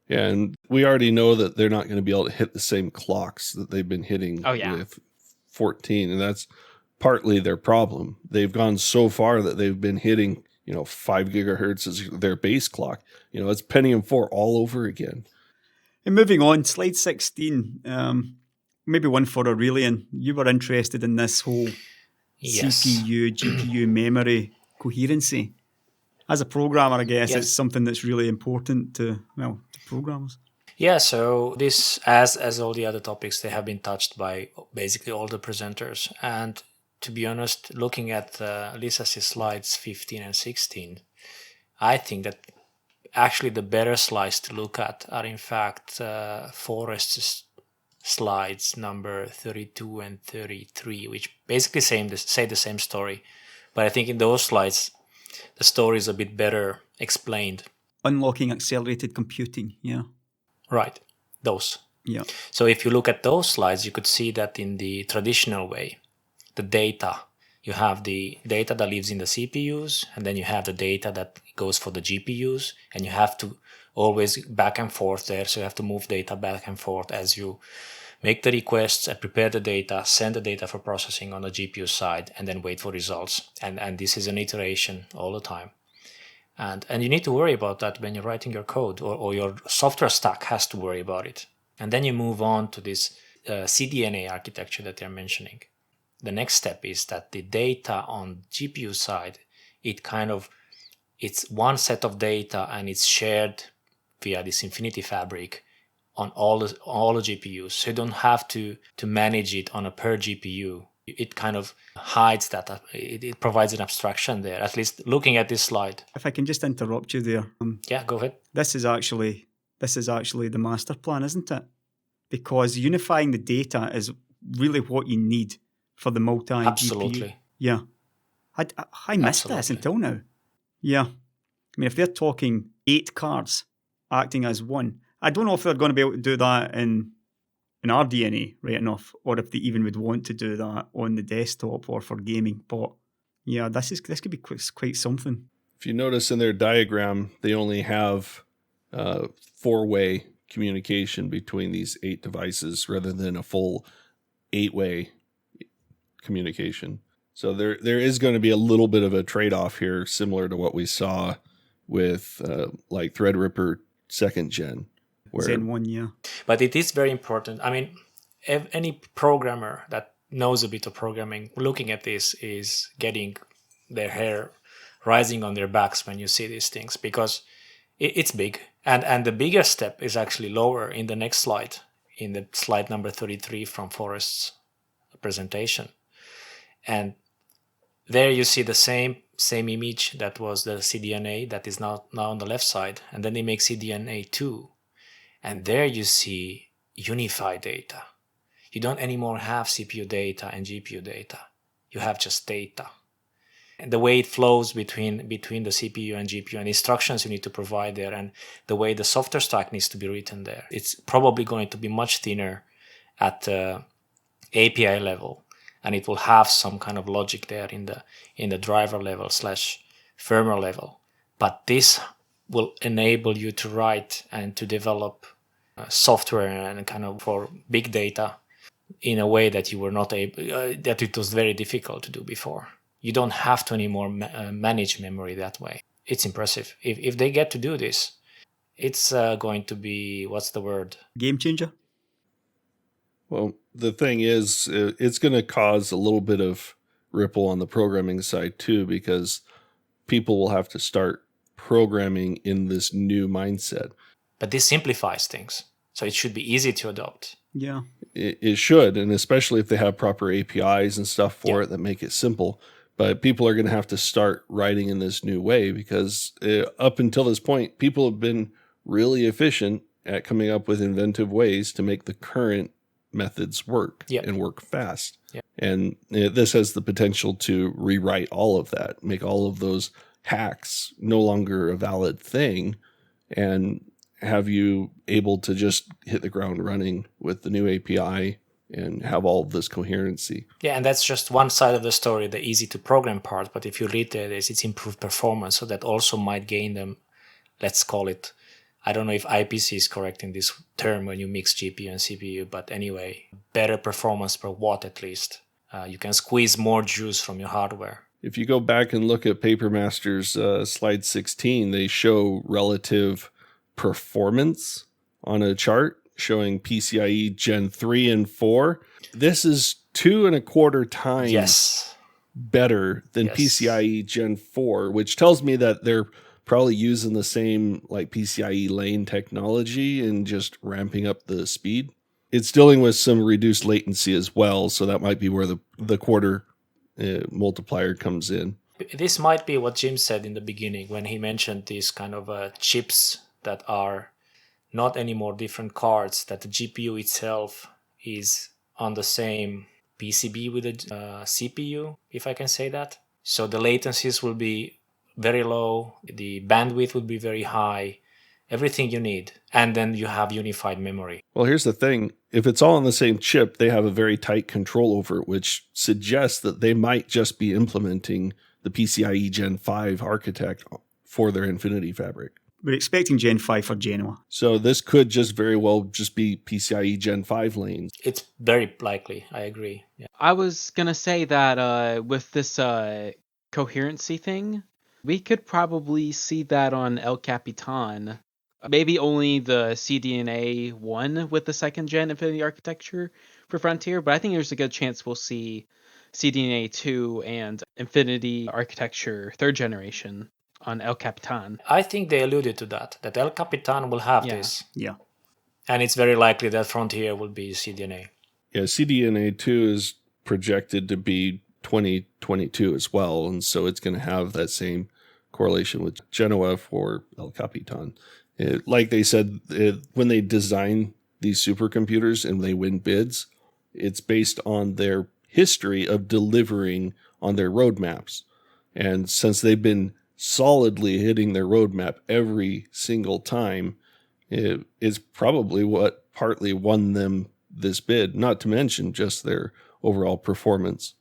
Yeah, and we already know that they're not going to be able to hit the same clocks that they've been hitting with 14, and that's partly their problem. They've gone so far that they've been hitting, 5 gigahertz as their base clock. It's Pentium 4 all over again. And moving on, slide 16, maybe one for Aurelian. You were interested in this whole CPU, GPU memory coherency. As a programmer, I guess it's something that's really important to programmers. Yeah, so this, as all the other topics, they have been touched by basically all the presenters. And to be honest, looking at Lisa's slides 15 and 16, I think that actually the better slides to look at are in fact Forrest's slides number 32 and 33, which basically say the same story. But I think in those slides, the story is a bit better explained. Unlocking accelerated computing, yeah. Right, those. Yeah. So if you look at those slides, you could see that in the traditional way, the data, you have the data that lives in the CPUs, and then you have the data that goes for the GPUs, and you have to always back and forth there. So you have to move data back and forth as you make the requests and prepare the data, send the data for processing on the GPU side, and then wait for results. And this is an iteration all the time. And you need to worry about that when you're writing your code, or your software stack has to worry about it. And then you move on to this CDNA architecture that they're mentioning. The next step is that the data on GPU side, it's one set of data and it's shared via this Infinity Fabric on all the GPUs. So you don't have to manage it on a per GPU. It kind of hides that. It provides an abstraction there, at least looking at this slide. If I can just interrupt you there. Yeah, go ahead. This is actually the master plan, isn't it? Because unifying the data is really what you need for the multi-GPU. Absolutely. Yeah. I missed this until now. Yeah. I mean, if they're talking 8 cards acting as one, I don't know if they're going to be able to do that in RDNA right enough, or if they even would want to do that on the desktop or for gaming. But yeah, this could be quite something. If you notice in their diagram, they only have 4-way communication between these 8 devices rather than a full 8-way communication. So there is going to be a little bit of a trade-off here, similar to what we saw with like Threadripper 2nd Gen. Zen 1, yeah. But it is very important. I mean, any programmer that knows a bit of programming, looking at this is getting their hair rising on their backs when you see these things, because it's big. And the biggest step is actually lower in the next slide, in the slide number 33 from Forrest's presentation. And there you see the same image that was the CDNA that is now on the left side. And then they make CDNA 2. And there you see unified data. You don't anymore have CPU data and GPU data. You have just data. And the way it flows between the CPU and GPU and instructions you need to provide there, and the way the software stack needs to be written there, it's probably going to be much thinner at the API level. and it will have some kind of logic there in the driver level / firmware level. But this will enable you to write and to develop software and kind of for big data in a way that you were not able, that it was very difficult to do before. You don't have to anymore manage memory that way. It's impressive. If they get to do this, it's going to be, what's the word? Game changer? Well, the thing is, it's going to cause a little bit of ripple on the programming side too, because people will have to start programming in this new mindset. But this simplifies things, so it should be easy to adopt. Yeah. It should, and especially if they have proper APIs and stuff for it that make it simple. But people are going to have to start writing in this new way, because up until this point, people have been really efficient at coming up with inventive ways to make the current methods work and work fast. And this has the potential to rewrite all of that, make all of those hacks no longer a valid thing, and have you able to just hit the ground running with the new API and have all of this coherency. Yeah, and that's just one side of the story, the easy to program part. But if you read this, it's improved performance. So that also might gain them, let's call it, I don't know if IPC is correct in this term when you mix GPU and CPU, but anyway, better performance per watt at least. You can squeeze more juice from your hardware. If you go back and look at Papermaster's slide 16, they show relative performance on a chart showing PCIe Gen 3 and 4. This is 2.25 times better than PCIe Gen 4, which tells me that they're probably using the same like PCIe lane technology and just ramping up the speed. It's dealing with some reduced latency as well, so that might be where the quarter multiplier comes in. This might be what Jim said in the beginning when he mentioned these kind of chips that are not anymore different cards, that the GPU itself is on the same PCB with the CPU, if I can say that. So the latencies will be very low, the bandwidth will be very high, everything you need. And then you have unified memory. Well, here's the thing. If it's all on the same chip, they have a very tight control over it, which suggests that they might just be implementing the PCIe Gen 5 architect for their Infinity Fabric. We're expecting Gen 5 for Genoa. So this could just very well just be PCIe Gen 5 lanes. It's very likely. I agree. Yeah. I was going to say that with this coherency thing, we could probably see that on El Capitan. Maybe only the CDNA 1 with the second gen Infinity architecture for Frontier, but I think there's a good chance we'll see CDNA 2 and Infinity architecture third generation on El Capitan. I think they alluded to that El Capitan will have this. Yeah. And it's very likely that Frontier will be CDNA. Yeah, CDNA 2 is projected to be 2022 as well, and so it's going to have that same correlation with Genoa for El Capitan. Like they said, when they design these supercomputers and they win bids, it's based on their history of delivering on their roadmaps. And since they've been solidly hitting their roadmap every single time, it is probably what partly won them this bid, not to mention just their overall performance.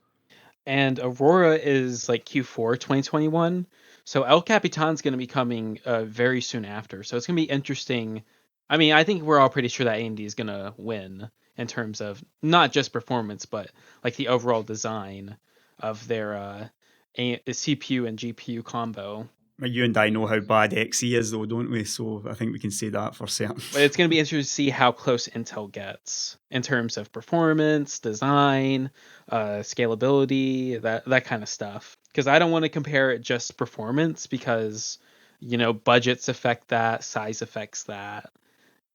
And Aurora is like Q4 2021. So El Capitan's going to be coming very soon after. So it's going to be interesting. I mean, I think we're all pretty sure that AMD is going to win in terms of not just performance, but like the overall design of their CPU and GPU combo. You and I know how bad XE is, though, don't we? So I think we can say that for certain. But it's going to be interesting to see how close Intel gets in terms of performance, design, scalability, that kind of stuff. Because I don't want to compare it just performance because, you know, budgets affect that, size affects that.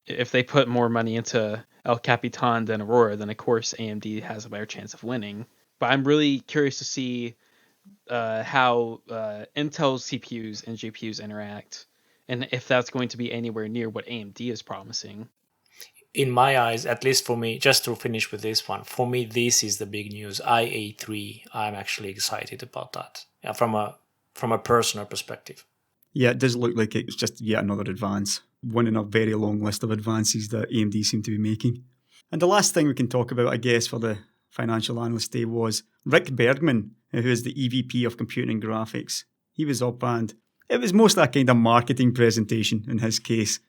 If they put more money into El Capitan than Aurora, then of course AMD has a better chance of winning. But I'm really curious to see how Intel's CPUs and GPUs interact, and if that's going to be anywhere near what AMD is promising. In my eyes, at least for me, just to finish with this one, for me this is the big news. IA3, I'm actually excited about that. Yeah, from a personal perspective. Yeah, it does look like it's just yet another advance. One in a very long list of advances that AMD seem to be making. And the last thing we can talk about, I guess, for the Financial Analyst Day was Rick Bergman, who is the EVP of Computing and Graphics. He was up, and it was mostly a kind of marketing presentation in his case.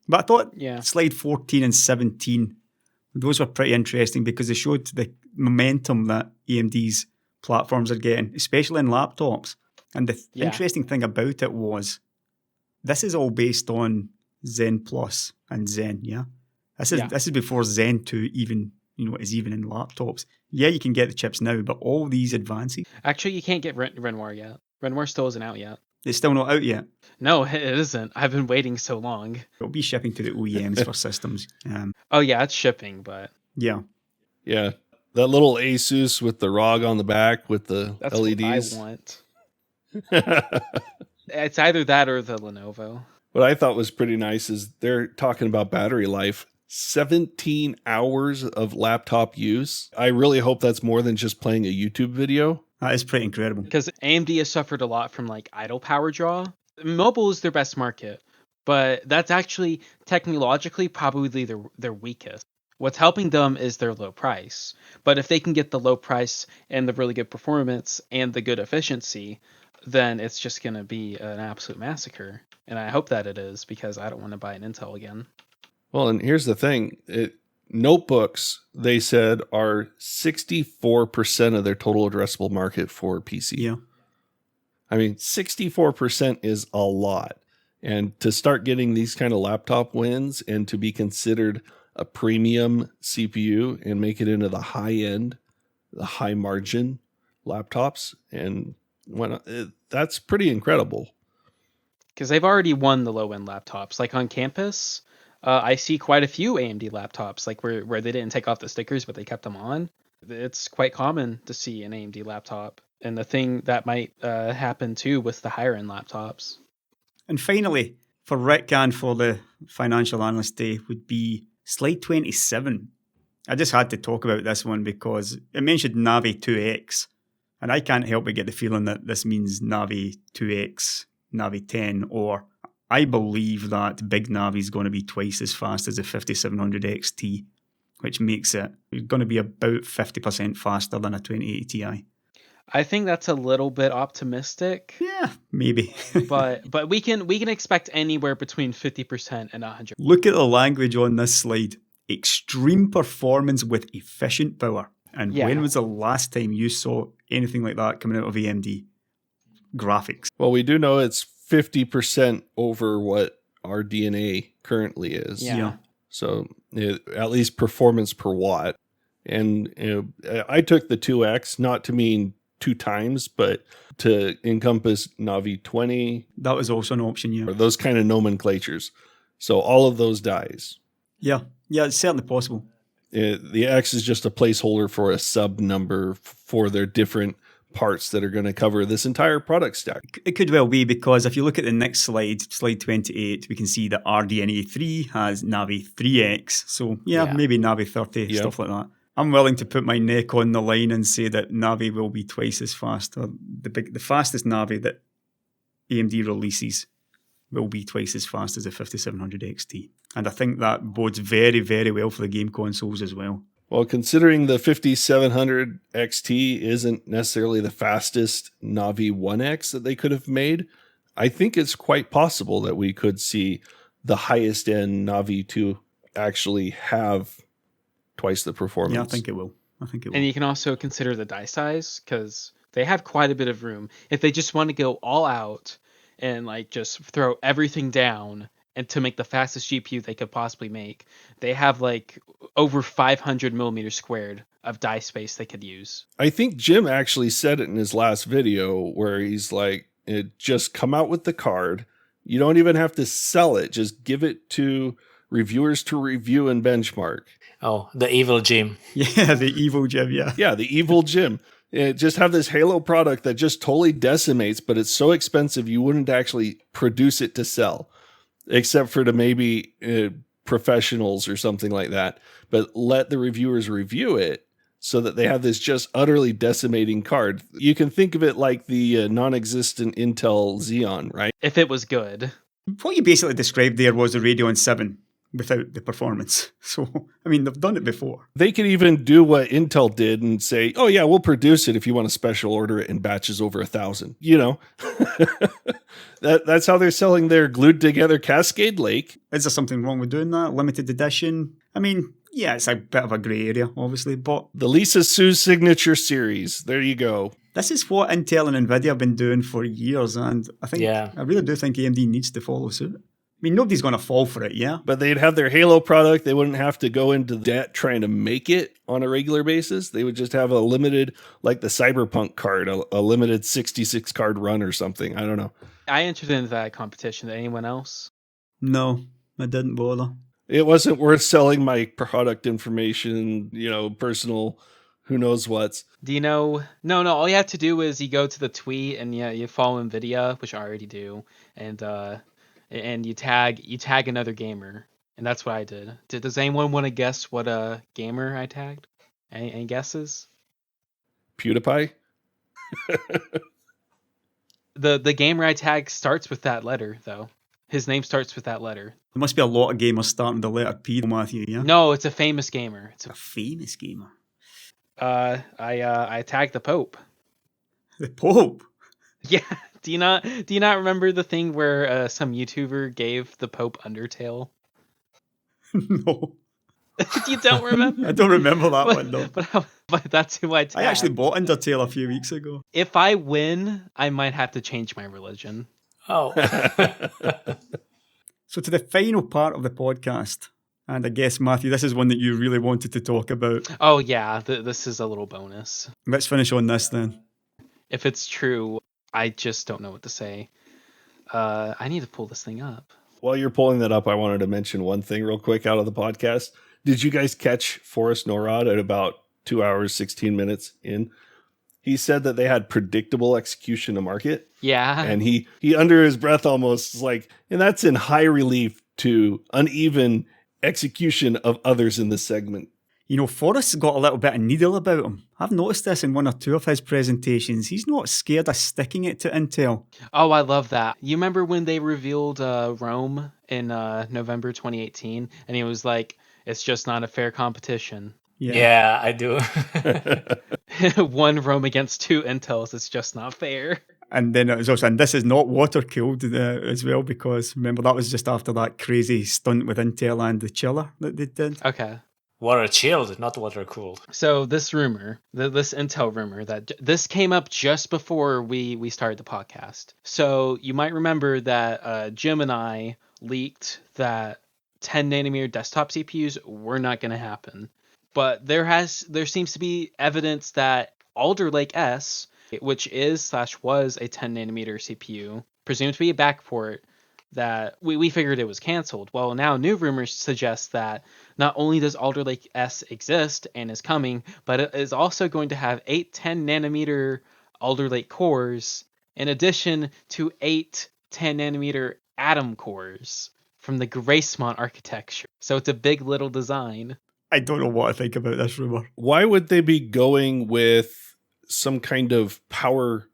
But I thought slide 14 and 17, those were pretty interesting because they showed the momentum that AMD's platforms are getting, especially in laptops. And the interesting thing about it was, this is all based on Zen Plus and Zen, This is before Zen 2 even, is even in laptops. Yeah, you can get the chips now, but all these advances... Actually, you can't get Renoir yet. Renoir still isn't out yet. It's still not out yet? No, it isn't. I've been waiting so long. It'll be shipping to the OEMs for systems. Oh yeah, it's shipping, but... Yeah. Yeah. That little Asus with the ROG on the back with the That's LEDs. What I want. It's either that or the Lenovo. What I thought was pretty nice is they're talking about battery life. 17 hours of laptop use. I really hope that's more than just playing a YouTube video. That is pretty incredible. Because AMD has suffered a lot from like idle power draw. Mobile is their best market, but that's actually technologically probably their weakest. What's helping them is their low price. But if they can get the low price and the really good performance and the good efficiency, then it's just going to be an absolute massacre. And I hope that it is, because I don't want to buy an Intel again. Well, and here's the thing. Notebooks, they said, are 64% of their total addressable market for PC. Yeah. I mean, 64% is a lot. And to start getting these kind of laptop wins and to be considered a premium CPU and make it into the high end, the high margin laptops, and that's pretty incredible. Because they've already won the low end laptops. Like on campus, I see quite a few AMD laptops, like where they didn't take off the stickers, but they kept them on. It's quite common to see an AMD laptop. And the thing that might happen too with the higher end laptops. And finally, for Rick and for the Financial Analyst Day would be slide 27. I just had to talk about this one because it mentioned Navi 2X. And I can't help but get the feeling that this means Navi 2X, Navi 10, or I believe that Big Navi is going to be twice as fast as the 5700 XT, which makes it going to be about 50% faster than a 2080 Ti. I think that's a little bit optimistic. Yeah, maybe. but we can expect anywhere between 50% and 100%. Look at the language on this slide. Extreme performance with efficient power. And when was the last time you saw anything like that coming out of AMD? Graphics. Well, we do know it's 50% over what our DNA currently is. Yeah. So at least performance per watt. And I took the 2X not to mean 2 times, but to encompass Navi 20. That was also an option, yeah. Or those kind of nomenclatures. So all of those dies. Yeah, it's certainly possible. The X is just a placeholder for a sub number for their different parts that are going to cover this entire product stack. It could well be, because if you look at the next slide, slide 28, we can see that RDNA 3 has Navi 3X. So maybe Navi 30, stuff like that. I'm willing to put my neck on the line and say that Navi will be twice as fast. Or the fastest Navi that AMD releases will be twice as fast as the 5700 XT. And I think that bodes very, very well for the game consoles as well. Well, considering the 5700 XT isn't necessarily the fastest Navi 1X that they could have made, I think it's quite possible that we could see the highest end Navi 2 actually have twice the performance. Yeah, I think it will. And you can also consider the die size, because they have quite a bit of room. If they just want to go all out and like just throw everything down and to make the fastest GPU they could possibly make, they have like over 500 millimeters squared of die space they could use. I think Jim actually said it in his last video where he's like, just come out with the card. You don't even have to sell it. Just give it to reviewers to review and benchmark. Oh, the evil Jim. Yeah, the evil Jim, yeah. Yeah, the evil Jim. Just have this Halo product that just totally decimates, but it's so expensive you wouldn't actually produce it to sell, except for to maybe professionals or something like that. But let the reviewers review it so that they have this just utterly decimating card. You can think of it like the non-existent Intel Xeon, right? If it was good. What you basically described there was the Radeon 7, without the performance. So, I mean, they've done it before. They could even do what Intel did and say, oh yeah, we'll produce it if you want to special order it in batches over 1,000. You know, that's how they're selling their glued together Cascade Lake. Is there something wrong with doing that? Limited edition? I mean, yeah, it's a bit of a grey area, obviously, but The Lisa Su Signature Series. There you go. this is what Intel and NVIDIA have been doing for years, and I really do think AMD needs to follow suit. I mean, nobody's going to fall for it, yeah? But they'd have their Halo product. They wouldn't have to go into debt trying to make it on a regular basis. They would just have a limited, like the Cyberpunk card, a limited 66 card run or something. I don't know. I entered into that competition. Anyone else? No, I didn't bother. It wasn't worth selling my product information, personal, who knows what's. Do you know? No. All you have to do is you go to the tweet and you follow NVIDIA, which I already do, and you tag another gamer, and that's what I did. Does anyone want to guess what gamer I tagged? Any guesses? PewDiePie? The gamer I tagged starts with that letter, though. His name starts with that letter. There must be a lot of gamers starting with the letter P, Matthew, yeah? No, it's a famous gamer. It's A famous gamer. I tagged the Pope. The Pope? Yeah. Do you not remember the thing where some YouTuber gave the Pope Undertale? No. You don't remember? I don't remember that one, though. But that's who I tagged. I actually bought Undertale a few weeks ago. If I win, I might have to change my religion. Oh. So to the final part of the podcast, and I guess, Matthew, this is one that you really wanted to talk about. Oh, yeah. This is a little bonus. Let's finish on this then. If it's true, I just don't know what to say. I need to pull this thing up. While you're pulling that up, I wanted to mention one thing real quick out of the podcast. Did you guys catch Forrest Norrod at about 2 hours, 16 minutes in? He said that they had predictable execution to market. Yeah. And he under his breath almost is like, and that's in high relief to uneven execution of others in the segment. You know, Forrest's got a little bit of needle about him. I've noticed this in one or two of his presentations. He's not scared of sticking it to Intel. Oh, I love that. You remember when they revealed Rome in November 2018? And he was like, it's just not a fair competition. Yeah, I do. One Rome against two Intels. It's just not fair. And then it was also, and this is not water cooled as well, because remember that was just after that crazy stunt with Intel and the chiller that they did. Okay. Water chilled, not water cooled. So this rumor, this Intel rumor, that this came up just before we started the podcast. So you might remember that Jim and I leaked that 10 nanometer desktop CPUs were not going to happen. But there seems to be evidence that Alderlake-S, which was a 10 nanometer CPU, presumed to be a backport, that we figured it was canceled. Well, now new rumors suggest that not only does Alderlake-S exist and is coming, but it is also going to have 8 10 nanometer Alder Lake cores, in addition to 8 10 nanometer Atom cores from the Gracemont architecture. So it's a big little design. I don't know what I think about this rumor. Why would they be going with some kind of power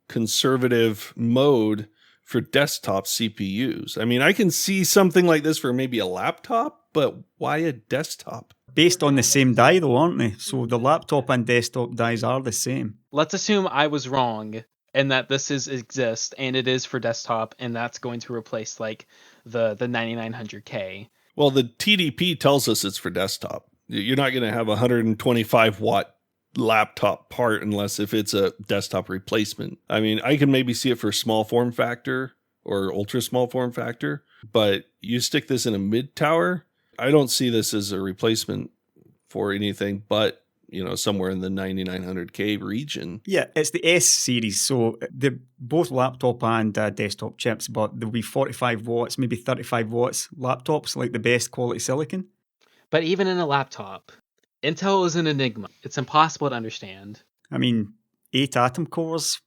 conservative mode for desktop CPUs? I mean, I can see something like this for maybe a laptop, but why a desktop? Based on the same die though, aren't they? So the laptop and desktop dies are the same. Let's assume I was wrong and that this exists and it is for desktop, and that's going to replace like the 9900K. Well, the TDP tells us it's for desktop. You're not going to have a 125 watt laptop part unless if it's a desktop replacement. I mean, I can maybe see it for small form factor or ultra small form factor, but you stick this in a mid tower, I don't see this as a replacement for anything but, somewhere in the 9900K region. Yeah, it's the S series, so they're both laptop and desktop chips, but there'll be 45 watts, maybe 35 watts laptops, like the best quality silicon. But even in a laptop, Intel is an enigma. It's impossible to understand. I mean, 8 Atom cores,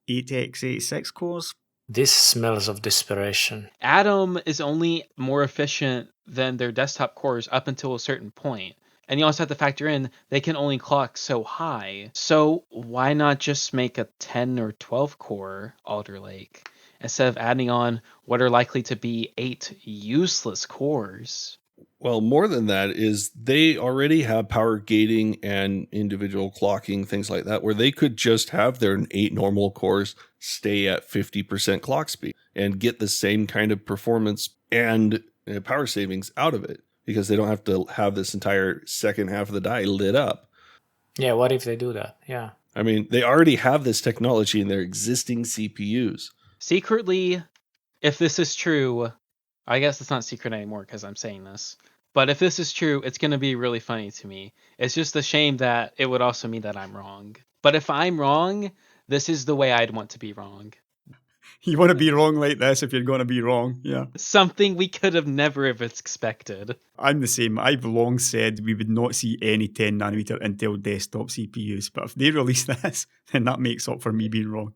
8x86 cores. This smells of desperation. Atom is only more efficient than their desktop cores up until a certain point. And you also have to factor in they can only clock so high. So why not just make a 10 or 12 core Alder Lake instead of adding on what are likely to be 8 useless cores. Well, more than that is they already have power gating and individual clocking, things like that, where they could just have their 8 normal cores stay at 50% clock speed and get the same kind of performance and power savings out of it, because they don't have to have this entire second half of the die lit up. Yeah, what if they do that? Yeah. I mean, they already have this technology in their existing CPUs. Secretly, if this is true, I guess it's not secret anymore because I'm saying this, but if this is true, it's going to be really funny to me. It's just a shame that it would also mean that I'm wrong. But if I'm wrong, this is the way I'd want to be wrong. You want to be wrong like this if you're going to be wrong, yeah. Something we could have never have expected. I'm the same. I've long said we would not see any 10 nanometer Intel desktop CPUs, but if they release this, then that makes up for me being wrong.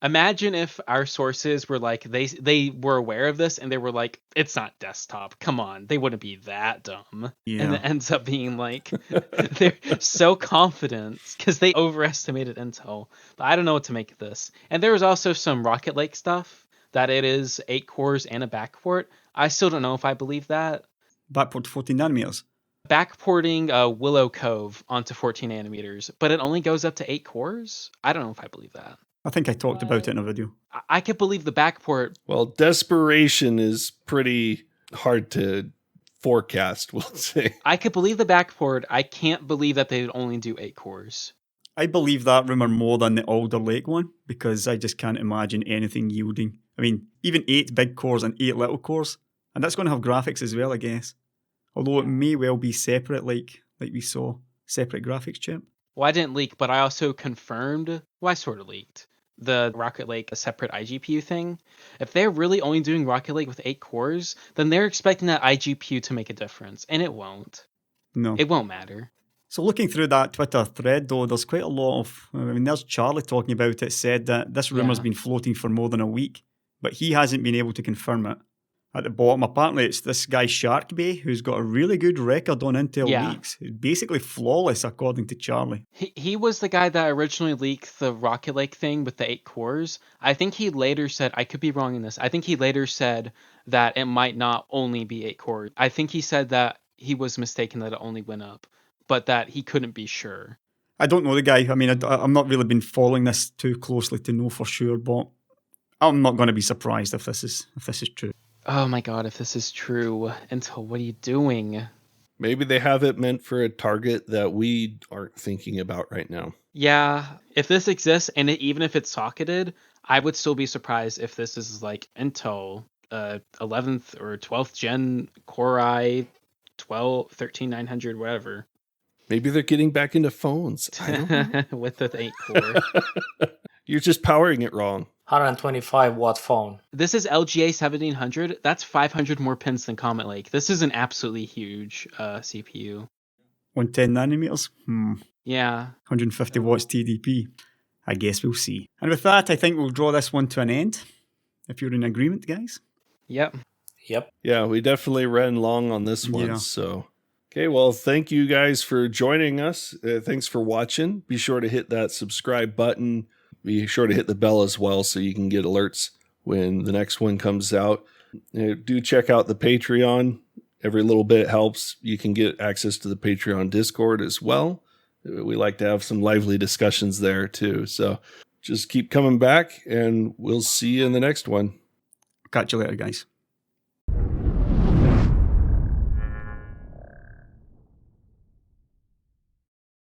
Imagine if our sources were like, they were aware of this and they were like, it's not desktop. Come on. They wouldn't be that dumb. Yeah. And it ends up being like, they're so confident because they overestimated Intel. But I don't know what to make of this. And there was also some Rocket Lake stuff that it is 8 cores and a backport. I still don't know if I believe that. Backport to 14 nanometers. Backporting Willow Cove onto 14 nanometers, but it only goes up to 8 cores? I don't know if I believe that. I think I talked about it in a video. I could believe the backport. Well, desperation is pretty hard to forecast, we'll say. I could believe the backport. I can't believe that they would only do 8 cores. I believe that rumor more than the Alderlake one, because I just can't imagine anything yielding. I mean, even 8 big cores and 8 little cores. And that's going to have graphics as well, I guess. Although it may well be separate, like we saw. Separate graphics chip. Well, I didn't leak, but I also confirmed. Well, I sort of leaked the Rocket Lake a separate iGPU thing. If they're really only doing Rocket Lake with 8 cores, then they're expecting that iGPU to make a difference, and it won't. No. It won't matter. So looking through that Twitter thread, though, there's quite a lot of... I mean, there's Charlie talking about it, said that this rumour's been floating for more than a week, but he hasn't been able to confirm it. At the bottom, apparently, it's this guy Sharkbay, who's got a really good record on Intel leaks. It's basically flawless, according to Charlie. He was the guy that originally leaked the Rocket Lake thing with the 8 cores. I think he later said, I could be wrong in this, I think he later said that it might not only be 8 cores. I think he said that he was mistaken that it only went up, but that he couldn't be sure. I don't know the guy. I mean, I'm not really been following this too closely to know for sure, but I'm not going to be surprised if this is true. Oh my god, if this is true, Intel, what are you doing? Maybe they have it meant for a target that we aren't thinking about right now. Yeah, if this exists, and even if it's socketed, I would still be surprised if this is like Intel 11th or 12th gen Core i 13900, whatever. Maybe they're getting back into phones. I don't know. With the 8 core. You're just powering it wrong. 125 watt phone. This is LGA 1700. That's 500 more pins than Comet Lake. This is an absolutely huge CPU. On 10 nanometers? Yeah. 150 watts TDP. I guess we'll see. And with that, I think we'll draw this one to an end. If you're in agreement, guys. Yep. Yeah, we definitely ran long on this one. Yeah. So, okay, well, thank you guys for joining us. Thanks for watching. Be sure to hit that subscribe button. Be sure to hit the bell as well so you can get alerts when the next one comes out. Do check out the Patreon. Every little bit helps. You can get access to the Patreon Discord as well. We like to have some lively discussions there too. So just keep coming back and we'll see you in the next one. Catch you later, guys.